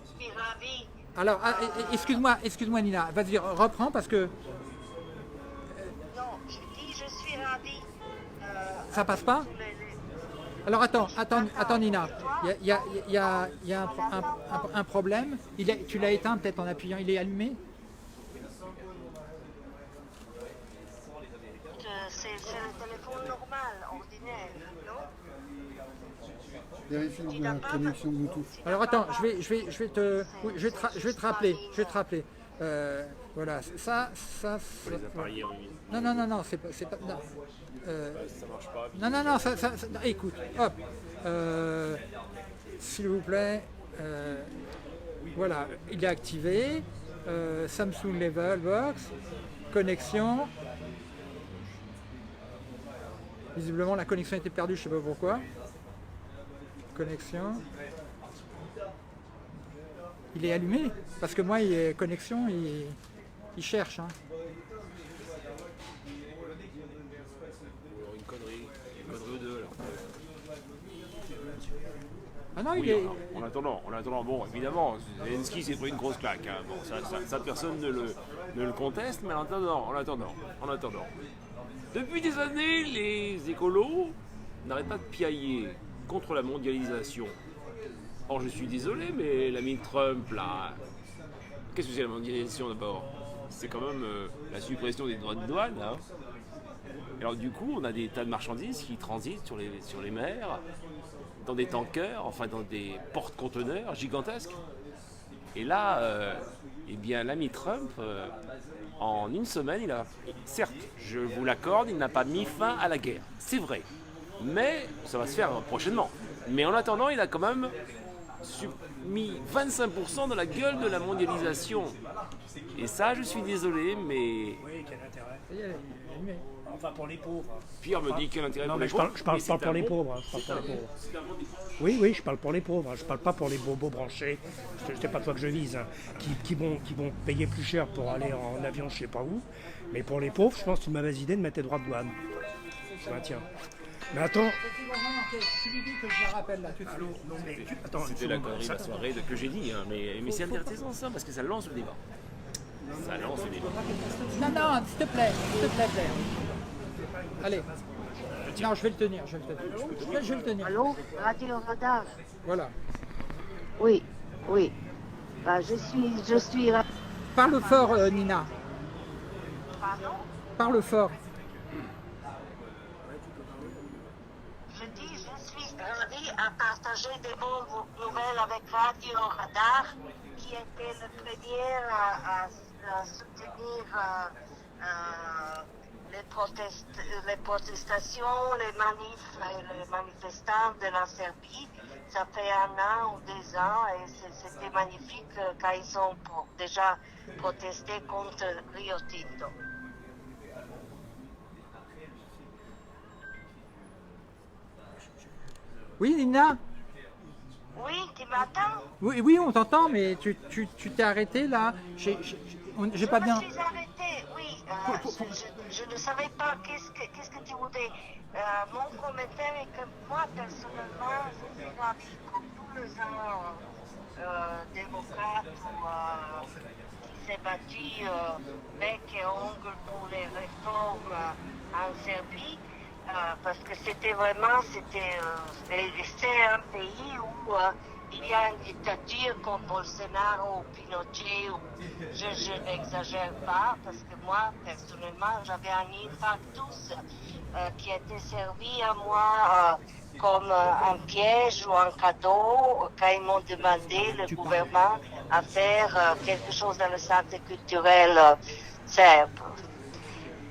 Je suis ravie. Alors, excuse-moi Nina, vas-y, reprends parce que... Non, je dis je suis ravie. Ça passe pas? Alors attends Nina, il y a un problème. Tu l'as éteint peut-être en appuyant, il est allumé? C'est le téléphone normal, ordinaire, non? Vérifie la connexion Bluetooth. Alors attends, je vais te rappeler. Voilà, ça. Les appareils en ligne. Non, c'est pas. Non. Ça marche pas. Non, ça, écoute, hop. S'il vous plaît. Voilà, il est activé. Samsung Level Box. Connexion. Visiblement la connexion était perdue, je sais pas pourquoi. Connexion. Il est allumé parce que moi, il est connexion, il cherche. Hein. Une connerie ou deux alors. Ah non, Oui, il est. en attendant, bon, évidemment, Zelensky s'est pris une grosse claque. Hein. Bon, ça, personne ne le conteste, mais en attendant. Depuis des années, les écolos n'arrêtent pas de piailler contre la mondialisation. Or, je suis désolé, mais l'ami Trump, là, qu'est-ce que c'est la mondialisation d'abord? C'est quand même la suppression des droits de douane. Hein. Alors du coup, on a des tas de marchandises qui transitent sur les mers, dans des tankers, enfin dans des porte-conteneurs gigantesques. Et là, eh bien, l'ami Trump, en une semaine, il a, certes, je vous l'accorde, il n'a pas mis fin à la guerre. C'est vrai. Mais ça va se faire prochainement. Mais en attendant, il a quand même mis 25% dans la gueule de la mondialisation. Et ça, je suis désolé, mais... Oui, quel intérêt? Il est allumé. Enfin, pour les pauvres. Pierre me dit quel intérêt Non, pour mais les je parle, pauvres, je parle mais pas c'est pour un les bon- pauvres. Hein, je parle c'est pour les un- pauvres. c'est un bon débat. Oui, je parle pour les pauvres. Hein. Je parle pas pour les bobos branchés. C'est pas toi que je vise. Hein. Qui vont payer plus cher pour aller en avion, je sais pas où. Mais pour les pauvres, je pense que c'est une mauvaise idée de mettre les droits de douane. Je maintiens. Mais attends. Tu lui dis que je le rappelle là tout de suite. Non, mais attends. C'était la connerie de la soirée que j'ai dit, hein, mais c'est intéressant ça, parce que ça lance le débat. Ça lance le débat. Non, s'il te plaît, Blair. Allez. Non, je vais le tenir. Je vais le tenir. Allô, Radio Radar? Voilà. Oui. Bah, je suis. Parle fort, Nina. Pardon? Parle fort. Je dis, je suis ravie à partager des bonnes nouvelles avec Radio Radar, qui était le premier à soutenir les protestations, les manifs et les manifestants de la Serbie. Ça fait 1 an ou 2 ans et c'était magnifique quand ils ont déjà protesté contre Rio Tinto. Oui, Nina. Oui, tu m'attends? Oui, on t'entend, mais tu t'es arrêté là. J'ai pas bien. Je me suis arrêtée, oui. Je ne savais pas qu'est-ce que tu voulais. Mon commentaire est que moi, personnellement, je suis ravie comme tous les gens démocrates qui s'est battu bec et ongle pour les réformes en Serbie. Parce que c'était c'est un pays où il y a une dictature comme Bolsonaro ou Pinochet, je n'exagère pas, parce que moi, personnellement, j'avais un infarctus qui était servi à moi comme un piège ou un cadeau quand ils m'ont demandé, le gouvernement, à faire quelque chose dans le centre culturel serbe.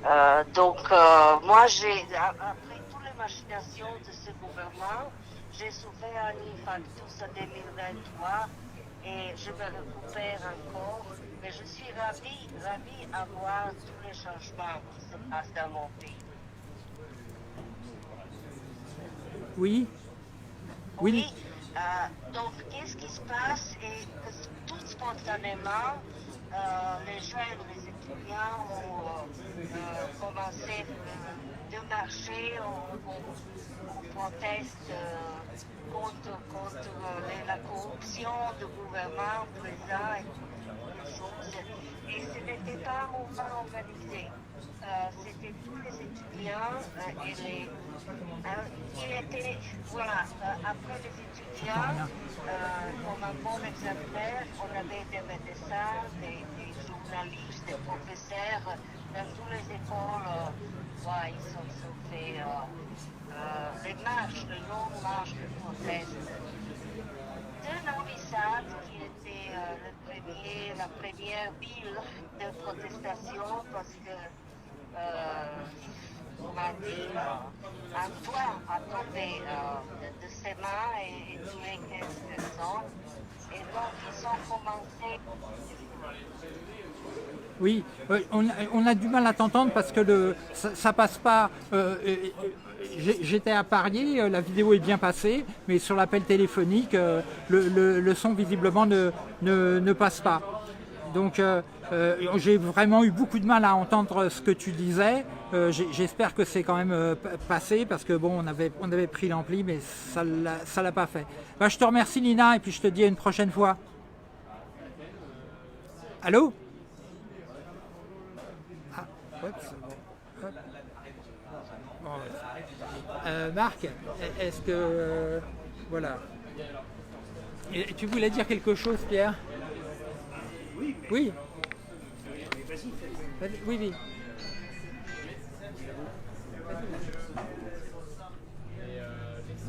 Moi, après toutes les machinations de ce gouvernement, j'ai souffert un infarctus en 2023 et je me récupère encore. Mais je suis ravie à voir tous les changements qui se passent dans mon pays. Oui. Donc, qu'est-ce qui se passe? Et que tout spontanément, les jeunes, les étudiants ont commencé de marcher, on proteste contre la corruption du gouvernement présent et toutes les choses. Et ce n'était pas un mouvement organisé. C'était tous les étudiants après les étudiants, comme un bon exemplaire, on avait des médecins, des journalistes, des professeurs, dans toutes les écoles, ils ont fait les marches, les longues marches de proteste. De Novi Sad, qui était la première ville de protestation, parce que on m'a dit un toit a tombé de ses mains et tué 15 personnes. Et donc ils ont commencé Oui, on a du mal à t'entendre parce que ça passe pas. J'étais à Paris, la vidéo est bien passée, mais sur l'appel téléphonique, le son visiblement ne passe pas. Donc j'ai vraiment eu beaucoup de mal à entendre ce que tu disais. J'espère que c'est quand même passé parce que bon, on avait pris l'ampli, mais ça l'a pas fait. Bah, je te remercie Nina et puis je te dis à une prochaine fois. Allô? Ah, ouais, c'est bon. Hop. Bon, Marc, est-ce que voilà. Et tu voulais dire quelque chose, Pierre? Oui. Oui, oui.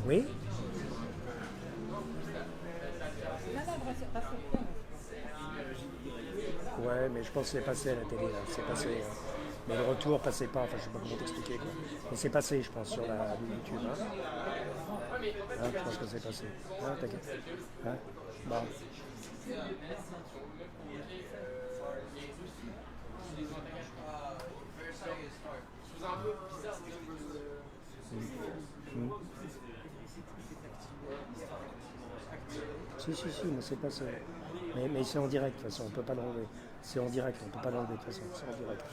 Oui. Ouais, mais je pense que c'est passé à la télé, là. C'est passé. Mais le retour passait pas, enfin je sais pas comment t'expliquer quoi. Mais c'est passé, je pense, sur la YouTube. Hein, je pense que c'est passé. Hein, t'inquiète. Hein, bon. Si, mais c'est passé. Mais c'est en direct, de toute façon, on peut pas l'enlever. C'est en direct, on peut pas l'enlever de toute façon, c'est en direct.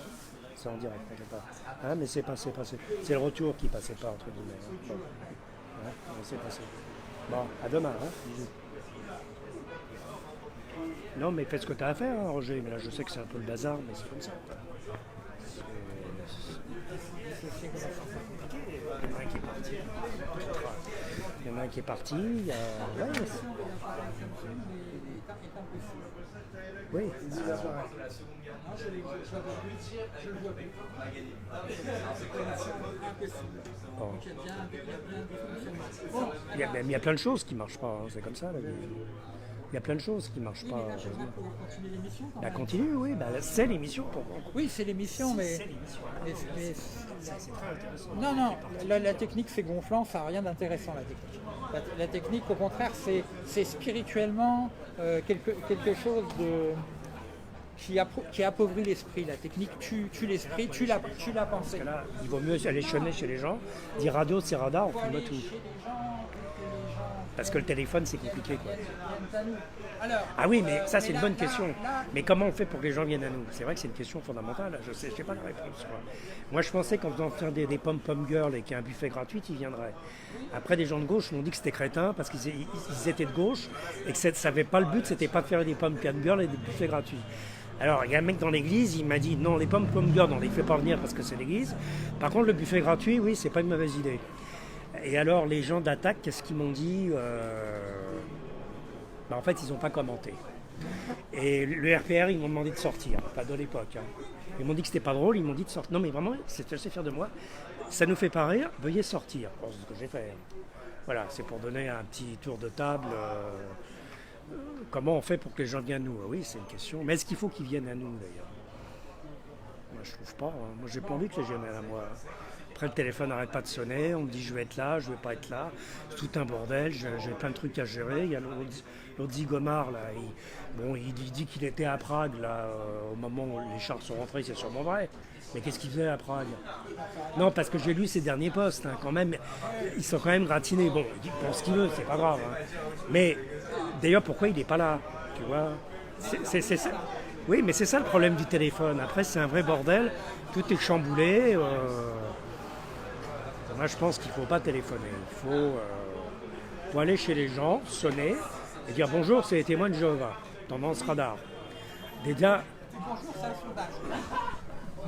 C'est en direct, t'inquiète pas. Hein, mais c'est passé. C'est le retour qui passait pas, entre guillemets. Hein. Bon. Hein, mais c'est passé. Bon, à demain, hein, bisous. Non, mais fais ce que tu as à faire, hein, Roger. Mais là, je sais que c'est un peu le bazar, mais c'est comme ça. Il y en a un qui est parti. Il y en a un qui est parti. Il y a... Ouais, oui. Bon. Il y a plein de choses qui ne marchent pas, hein, c'est comme ça. Là. Il y a plein de choses qui ne marchent pas. Bah, continue, oui, bah, c'est l'émission. Oui, c'est l'émission, mais... C'est l'émission. C'est très intéressant. Non, la technique, c'est gonflant, ça n'a rien d'intéressant, la technique. La technique, au contraire, c'est spirituellement quelque chose qui appauvrit l'esprit. La technique tue l'esprit, tue la pensée. Parce que là, il vaut mieux aller sonner chez les gens, dire radio, c'est radar, on filme tout. Parce que le téléphone, c'est compliqué, quoi. Ah oui, mais ça, c'est une bonne question. Mais comment on fait pour que les gens viennent à nous? C'est vrai que c'est une question fondamentale. Je sais pas la réponse. Moi, je pensais qu'en faisant faire des pom-pom girls et qu'il y a un buffet gratuit, ils viendraient. Après, des gens de gauche m'ont dit que c'était crétin parce qu'ils étaient de gauche et que ça n'avait pas le but, c'était pas de faire des pom-pom girls et des buffets gratuits. Alors, il y a un mec dans l'église, il m'a dit non, les pom-pom girls, on les fait pas venir parce que c'est l'église. Par contre, le buffet gratuit, oui, c'est pas une mauvaise idée. Et alors, les gens d'Attaque, qu'est-ce qu'ils m'ont dit? En fait, ils n'ont pas commenté. Et le RPR, ils m'ont demandé de sortir, pas de l'époque. Hein. Ils m'ont dit que c'était pas drôle, ils m'ont dit de sortir. Non, mais vraiment, c'est assez fier de moi. Ça nous fait pas rire, veuillez sortir. Bon, c'est ce que j'ai fait. Voilà, c'est pour donner un petit tour de table. Comment on fait pour que les gens viennent à nous? Oui, c'est une question. Mais est-ce qu'il faut qu'ils viennent à nous, d'ailleurs? Moi, je trouve pas. Hein. Moi, j'ai pas envie que les gens viennent à moi. Après, le téléphone n'arrête pas de sonner, on me dit je vais être là, je vais pas être là, c'est tout un bordel, j'ai plein de trucs à gérer. Il y a l'autre zigomar, là, il dit qu'il était à Prague, là, au moment où les chars sont rentrés, c'est sûrement vrai. Mais qu'est-ce qu'il faisait à Prague? Non, parce que j'ai lu ses derniers posts, hein, quand même, ils sont quand même gratinés. Bon, il pense ce qu'il veut, c'est pas grave. Hein. Mais d'ailleurs, pourquoi il n'est pas là? Tu vois, c'est ça. Oui, mais c'est ça le problème du téléphone. Après, c'est un vrai bordel, tout est chamboulé. Moi, je pense qu'il ne faut pas téléphoner. Il faut aller chez les gens, sonner et dire bonjour, c'est les témoins de Jéhovah, tendance radar. Déjà. Bonjour, c'est un sondage.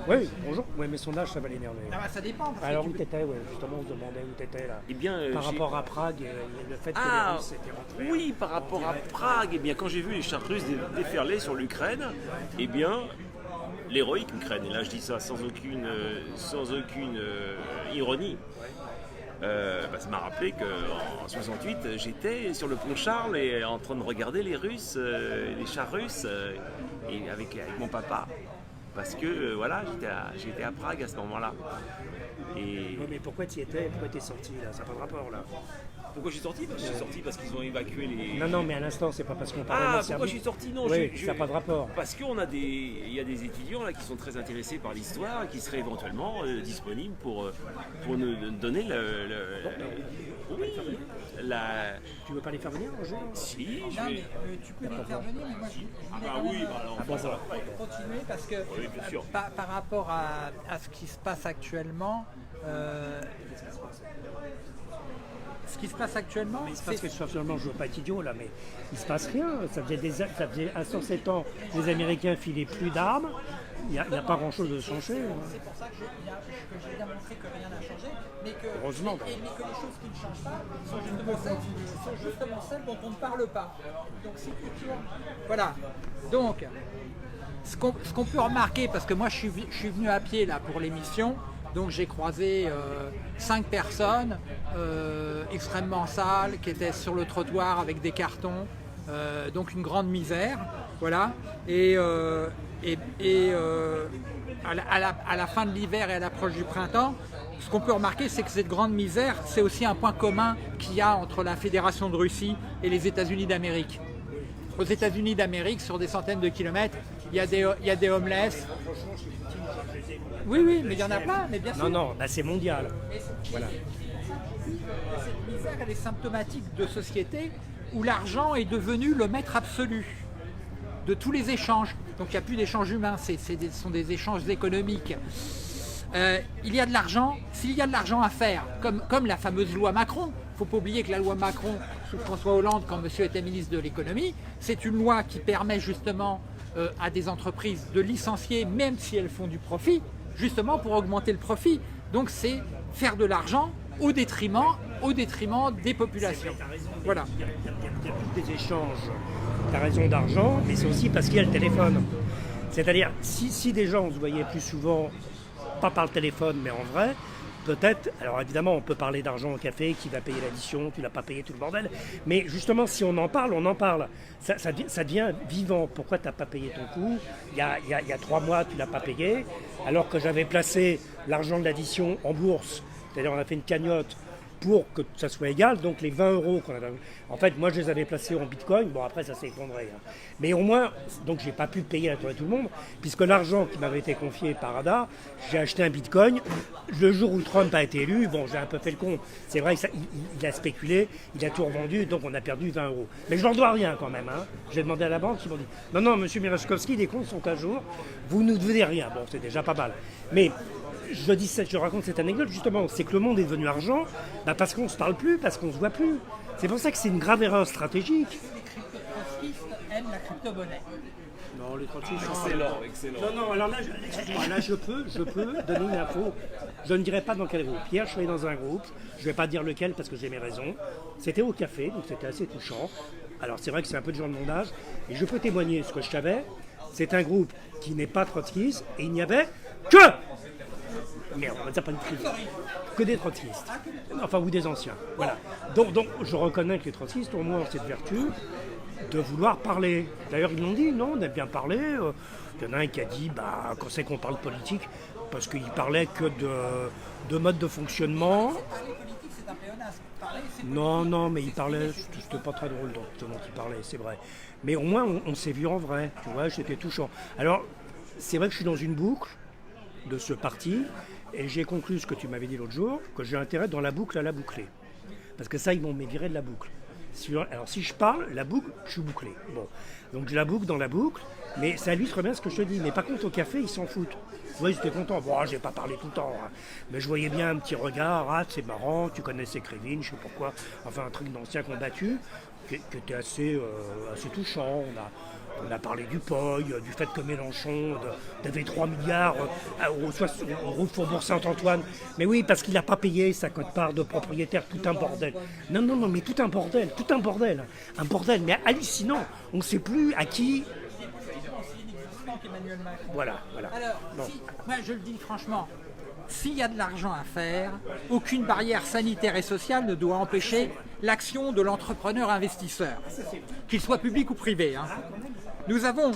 Oui, bonjour. Oui, mais sondage, ça va l'énerver. Ah bah, ça dépend. Alors, où t'étais, justement, on se demandait où t'étais là. Eh bien, par rapport à Prague, le fait que les Russes étaient rentrés. Oui, par rapport à Prague, eh bien, quand j'ai vu les chars russes déferler sur l'Ukraine, eh bien, l'héroïque Ukraine, et là je dis ça sans aucune ironie, ça m'a rappelé qu'en 68 j'étais sur le pont Charles et en train de regarder les Russes, les chars russes, et avec mon papa, parce que voilà, j'étais à Prague à ce moment-là. Et Ouais, mais pourquoi tu y étais? Pourquoi tu es sorti là? Ça n'a pas de rapport là. pourquoi je suis sorti? Je suis sorti parce qu'ils ont évacué les... Non, mais à l'instant, c'est pas parce qu'on parlait de Ah, notre pourquoi je service. suis sorti? Non, Oui, ça n'a pas de rapport. Parce qu'il y a des étudiants là qui sont très intéressés par l'histoire, qui seraient éventuellement disponibles pour nous donner oui, Tu veux pas les faire venir un jour? Si, je Non, vais... mais tu peux les faire venir, mais moi je voulais bah quand oui, même, bah alors, bon, ça va. continuer parce que Oui, bien sûr. par rapport à ce qui se passe actuellement, C'est parce que finalement, je veux pas être idiot là, mais il se passe rien. Ça faisait à 107 ans, les Américains filaient plus d'armes. Il n'y a pas grand chose de changé. C'est pour ça que j'ai bien montré que rien n'a changé, mais que, Heureusement. mais que les choses qui ne changent pas sont justement celles dont on ne parle pas. Donc si tu tournes... Voilà. Donc, ce qu'on peut remarquer, parce que moi je suis venu à pied là pour l'émission, donc j'ai croisé 5 personnes extrêmement sales qui étaient sur le trottoir avec des cartons, donc une grande misère, voilà. Et à la fin de l'hiver et à l'approche du printemps, ce qu'on peut remarquer, c'est que cette grande misère, c'est aussi un point commun qu'il y a entre la Fédération de Russie et les États-Unis d'Amérique. Aux États-Unis d'Amérique, sur des centaines de kilomètres, il y a des homeless. Oui, mais il y en a plein, mais bien sûr. Non, là c'est mondial. Voilà. Cette misère, elle est symptomatique de sociétés où l'argent est devenu le maître absolu de tous les échanges. Donc il n'y a plus d'échanges humains, ce sont des échanges économiques. Il y a de l'argent, s'il y a de l'argent à faire, comme la fameuse loi Macron, il ne faut pas oublier que la loi Macron, sous François Hollande, quand monsieur était ministre de l'économie, c'est une loi qui permet justement à des entreprises de licencier, même si elles font du profit, justement pour augmenter le profit. Donc c'est faire de l'argent au détriment des populations. Voilà. Il y a plus des échanges. Tu as raison d'argent, mais c'est aussi parce qu'il y a le téléphone. C'est-à-dire, si des gens se voyaient plus souvent, pas par le téléphone, mais en vrai, peut-être, alors évidemment, on peut parler d'argent au café, qui va payer l'addition, tu l'as pas payé, tout le bordel, mais justement, si on en parle, on en parle. Ça devient vivant. Pourquoi tu n'as pas payé ton coup? Il y a 3 mois, tu l'as pas payé, alors que j'avais placé l'argent de l'addition en bourse, c'est-à-dire on a fait une cagnotte pour que ça soit égal, donc les 20 € qu'on avait... En fait, moi, je les avais placés en bitcoin, bon, après, ça s'est effondré. Hein. Mais au moins, donc, j'ai pas pu payer à tout le monde, puisque l'argent qui m'avait été confié par ADA, j'ai acheté un bitcoin. Le jour où Trump a été élu, bon, j'ai un peu fait le con. C'est vrai qu'il a spéculé, il a tout revendu, donc on a perdu 20 €. Mais je leur dois rien quand même. Hein. J'ai demandé à la banque, ils m'ont dit, non, monsieur Mirashkovski, les comptes sont à jour, vous nous devez rien. Bon, c'est déjà pas mal. Mais... Je raconte cette anecdote justement, c'est que le monde est devenu argent parce qu'on ne se parle plus, parce qu'on ne se voit plus. C'est pour ça que c'est une grave erreur stratégique. Les crypto-trotskistes aiment la crypto-monnaie. Non, les trotskistes... Excellent. Non, alors là, excuse-moi, là je peux donner une info. Je ne dirai pas dans quel groupe. Hier, je suis allé dans un groupe, je ne vais pas dire lequel parce que j'ai mes raisons. C'était au café, donc c'était assez touchant. Alors c'est vrai que c'est un peu de gens de mon âge, et je peux témoigner ce que je savais. C'est un groupe qui n'est pas trotskiste, et il n'y avait que... Merde, on va dire pas une tribu. Que des trotskistes. Enfin, ou des anciens. Voilà. Donc je reconnais que les trotskistes ont moins cette vertu de vouloir parler. D'ailleurs, ils l'ont dit, non, on aime bien parler. Il y en a un qui a dit, quand c'est qu'on parle politique, parce qu'il parlait que de mode de fonctionnement. Parler politique, c'est un pléonasme. Parler, c'est Non, mais il parlait, c'était pas très drôle dont il parlait, c'est vrai. Mais au moins, on s'est vu en vrai, tu vois, c'était touchant. Alors, c'est vrai que je suis dans une boucle de ce parti, et j'ai conclu ce que tu m'avais dit l'autre jour, que j'ai intérêt dans la boucle à la boucler. Parce que ça, ils m'ont viré de la boucle. Alors si je parle, la boucle, je suis bouclé. Bon, donc je la boucle dans la boucle, mais ça illustre bien ce que je te dis. Mais par contre, au café, ils s'en foutent. Oui, j'étais content. Bon, j'ai pas parlé tout le temps, hein. Mais je voyais bien un petit regard. C'est marrant, tu connaissais Krivine, je sais pourquoi. Enfin, un truc d'ancien combattu, qui était assez touchant. On a parlé du POI, du fait que Mélenchon devait 3 milliards au Faubourg Saint-Antoine. Mais oui, parce qu'il n'a pas payé sa quote-part de propriétaire, tout un bordel. Non, mais tout un bordel. Un bordel, mais hallucinant. On ne sait plus à qui... Voilà. Alors, moi je le dis franchement, s'il y a de l'argent à faire, aucune barrière sanitaire et sociale ne doit empêcher l'action de l'entrepreneur investisseur, qu'il soit public ou privé. Hein. Nous avons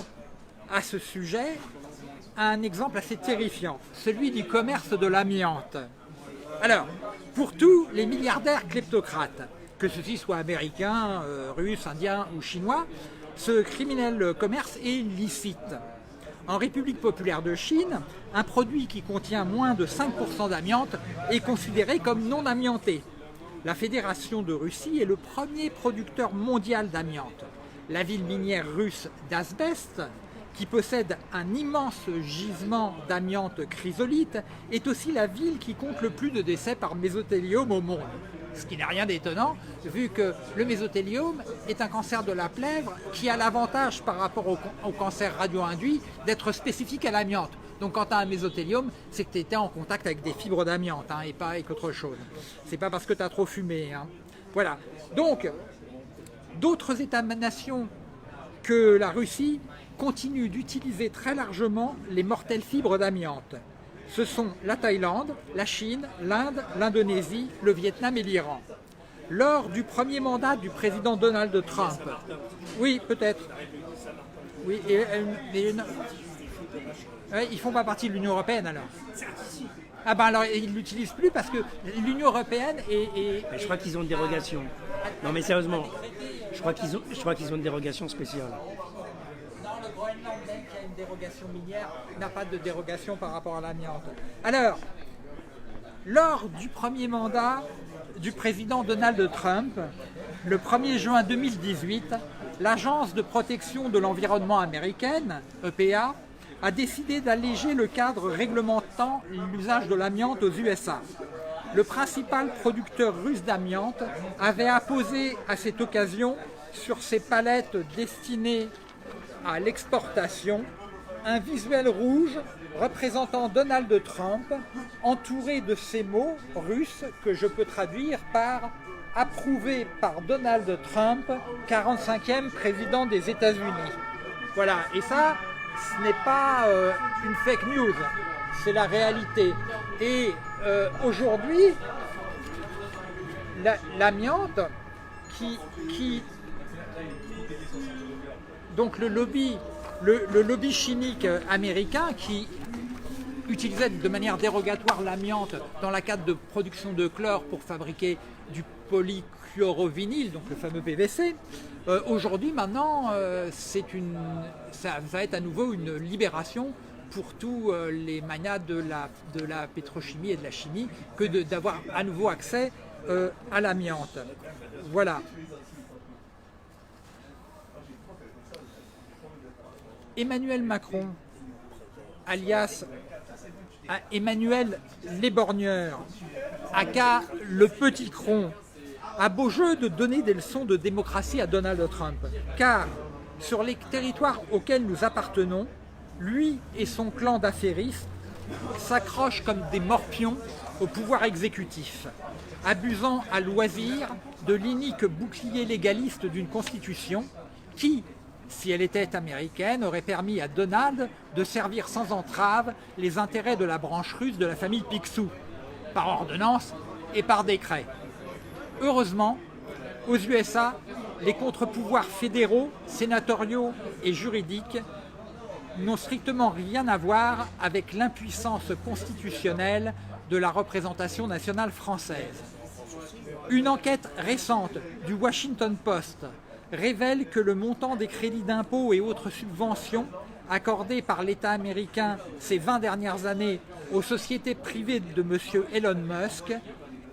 à ce sujet un exemple assez terrifiant, celui du commerce de l'amiante. Alors, pour tous les milliardaires kleptocrates, que ceux-ci soient américains, russes, indiens ou chinois, ce criminel commerce est licite. En République populaire de Chine, un produit qui contient moins de 5% d'amiante est considéré comme non amianté. La Fédération de Russie est le premier producteur mondial d'amiante. La ville minière russe d'Azbest, qui possède un immense gisement d'amiante chrysolite, est aussi la ville qui compte le plus de décès par mésothéliome au monde. Ce qui n'est rien d'étonnant, vu que le mésothéliome est un cancer de la plèvre qui a l'avantage par rapport au cancer radio-induit d'être spécifique à l'amiante. Donc quand tu as un mésothéliome, c'est que tu étais en contact avec des fibres d'amiante et pas avec autre chose. C'est pas parce que tu as trop fumé. Voilà. Donc, d'autres États-nations que la Russie continuent d'utiliser très largement les mortelles fibres d'amiante. Ce sont la Thaïlande, la Chine, l'Inde, l'Indonésie, le Vietnam et l'Iran. Lors du premier mandat du président Donald Trump, oui, peut-être, oui, ils font pas partie de l'Union européenne alors. Ah ben alors ils ne l'utilisent plus parce que l'Union européenne est... Je crois qu'ils ont une dérogation. Non mais sérieusement, je crois qu'ils ont une dérogation spéciale. Le Groenland, même qui a une dérogation minière, n'a pas de dérogation par rapport à l'amiante. Alors, lors du premier mandat du président Donald Trump, le 1er juin 2018, l'Agence de protection de l'environnement américaine, EPA, a décidé d'alléger le cadre réglementant l'usage de l'amiante aux USA. Le principal producteur russe d'amiante avait apposé à cette occasion sur ses palettes destinées à l'exportation, un visuel rouge représentant Donald Trump, entouré de ces mots russes que je peux traduire par « approuvé par Donald Trump, 45e président des États-Unis ». Voilà, et ça, ce n'est pas une fake news, c'est la réalité. Et aujourd'hui, l'amiante donc le lobby chimique américain qui utilisait de manière dérogatoire l'amiante dans le cadre de production de chlore pour fabriquer du polychlorovinyle, donc le fameux PVC, aujourd'hui maintenant ça va être à nouveau une libération pour tous les magnats de la pétrochimie et de la chimie que d'avoir à nouveau accès à l'amiante. Voilà. Emmanuel Macron, alias Emmanuel Léborgneur, aka le Petit Cron, a beau jeu de donner des leçons de démocratie à Donald Trump. Car sur les territoires auxquels nous appartenons, lui et son clan d'affairistes s'accrochent comme des morpions au pouvoir exécutif, abusant à loisir de l'inique bouclier légaliste d'une constitution qui, si elle était américaine, aurait permis à Donald de servir sans entrave les intérêts de la branche russe de la famille Picsou, par ordonnance et par décret. Heureusement, aux USA, les contre-pouvoirs fédéraux, sénatoriaux et juridiques n'ont strictement rien à voir avec l'impuissance constitutionnelle de la représentation nationale française. Une enquête récente du Washington Post révèle que le montant des crédits d'impôt et autres subventions accordés par l'État américain ces 20 dernières années aux sociétés privées de M. Elon Musk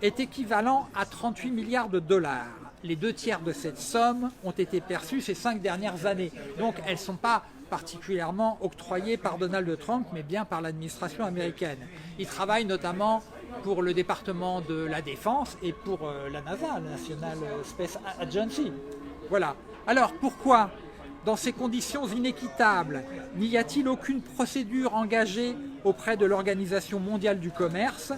est équivalent à 38 milliards de dollars. Les 2/3 de cette somme ont été perçues ces 5 dernières années. Donc elles ne sont pas particulièrement octroyées par Donald Trump, mais bien par l'administration américaine. Il travaille notamment pour le département de la Défense et pour la NASA, la National Space Agency. Voilà. Alors pourquoi, dans ces conditions inéquitables, n'y a-t-il aucune procédure engagée auprès de l'Organisation mondiale du commerce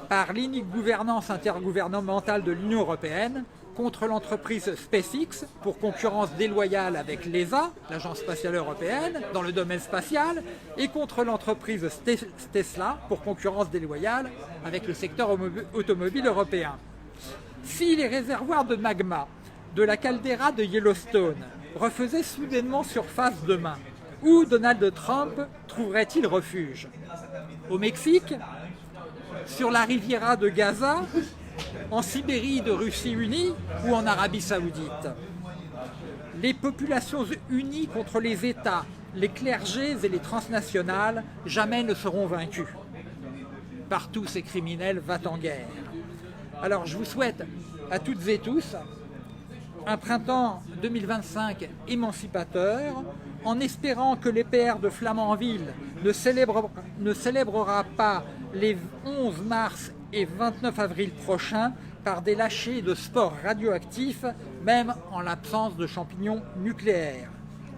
par l'inique gouvernance intergouvernementale de l'Union européenne contre l'entreprise SpaceX pour concurrence déloyale avec l'ESA, l'Agence spatiale européenne, dans le domaine spatial, et contre l'entreprise Tesla pour concurrence déloyale avec le secteur automobile européen. Si les réservoirs de magma de la caldeira de Yellowstone refaisaient soudainement surface demain, où Donald Trump trouverait-il refuge? Au Mexique? sur la Riviera de Gaza, en Sibérie de Russie unie ou en Arabie Saoudite. Les populations unies contre les États, les clergés et les transnationales jamais ne seront vaincus. Partout ces criminels vont en guerre. Alors je vous souhaite à toutes et tous un printemps 2025 émancipateur, en espérant que l'EPR de Flamanville ne célébrera pas les 11 mars et 29 avril prochains par des lâchers de spores radioactifs, même en l'absence de champignons nucléaires.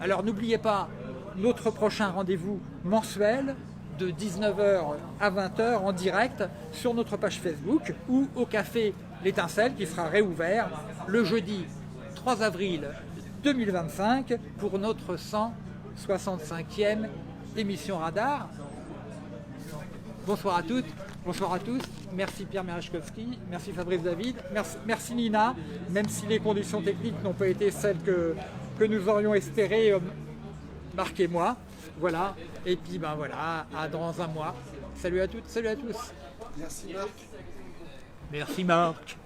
Alors n'oubliez pas notre prochain rendez-vous mensuel de 19h à 20h en direct sur notre page Facebook ou au café L'Étincelle qui sera réouvert le jeudi 3 avril 2025 pour notre 165e émission Radar. Bonsoir à toutes, bonsoir à tous. Merci Pierre Merechkowski, merci Fabrice David, merci Nina, même si les conditions techniques n'ont pas été celles que nous aurions espérées, marquez-moi. Voilà, et puis ben voilà, à dans un mois. Salut à toutes, salut à tous. Merci Marc. Merci Marc.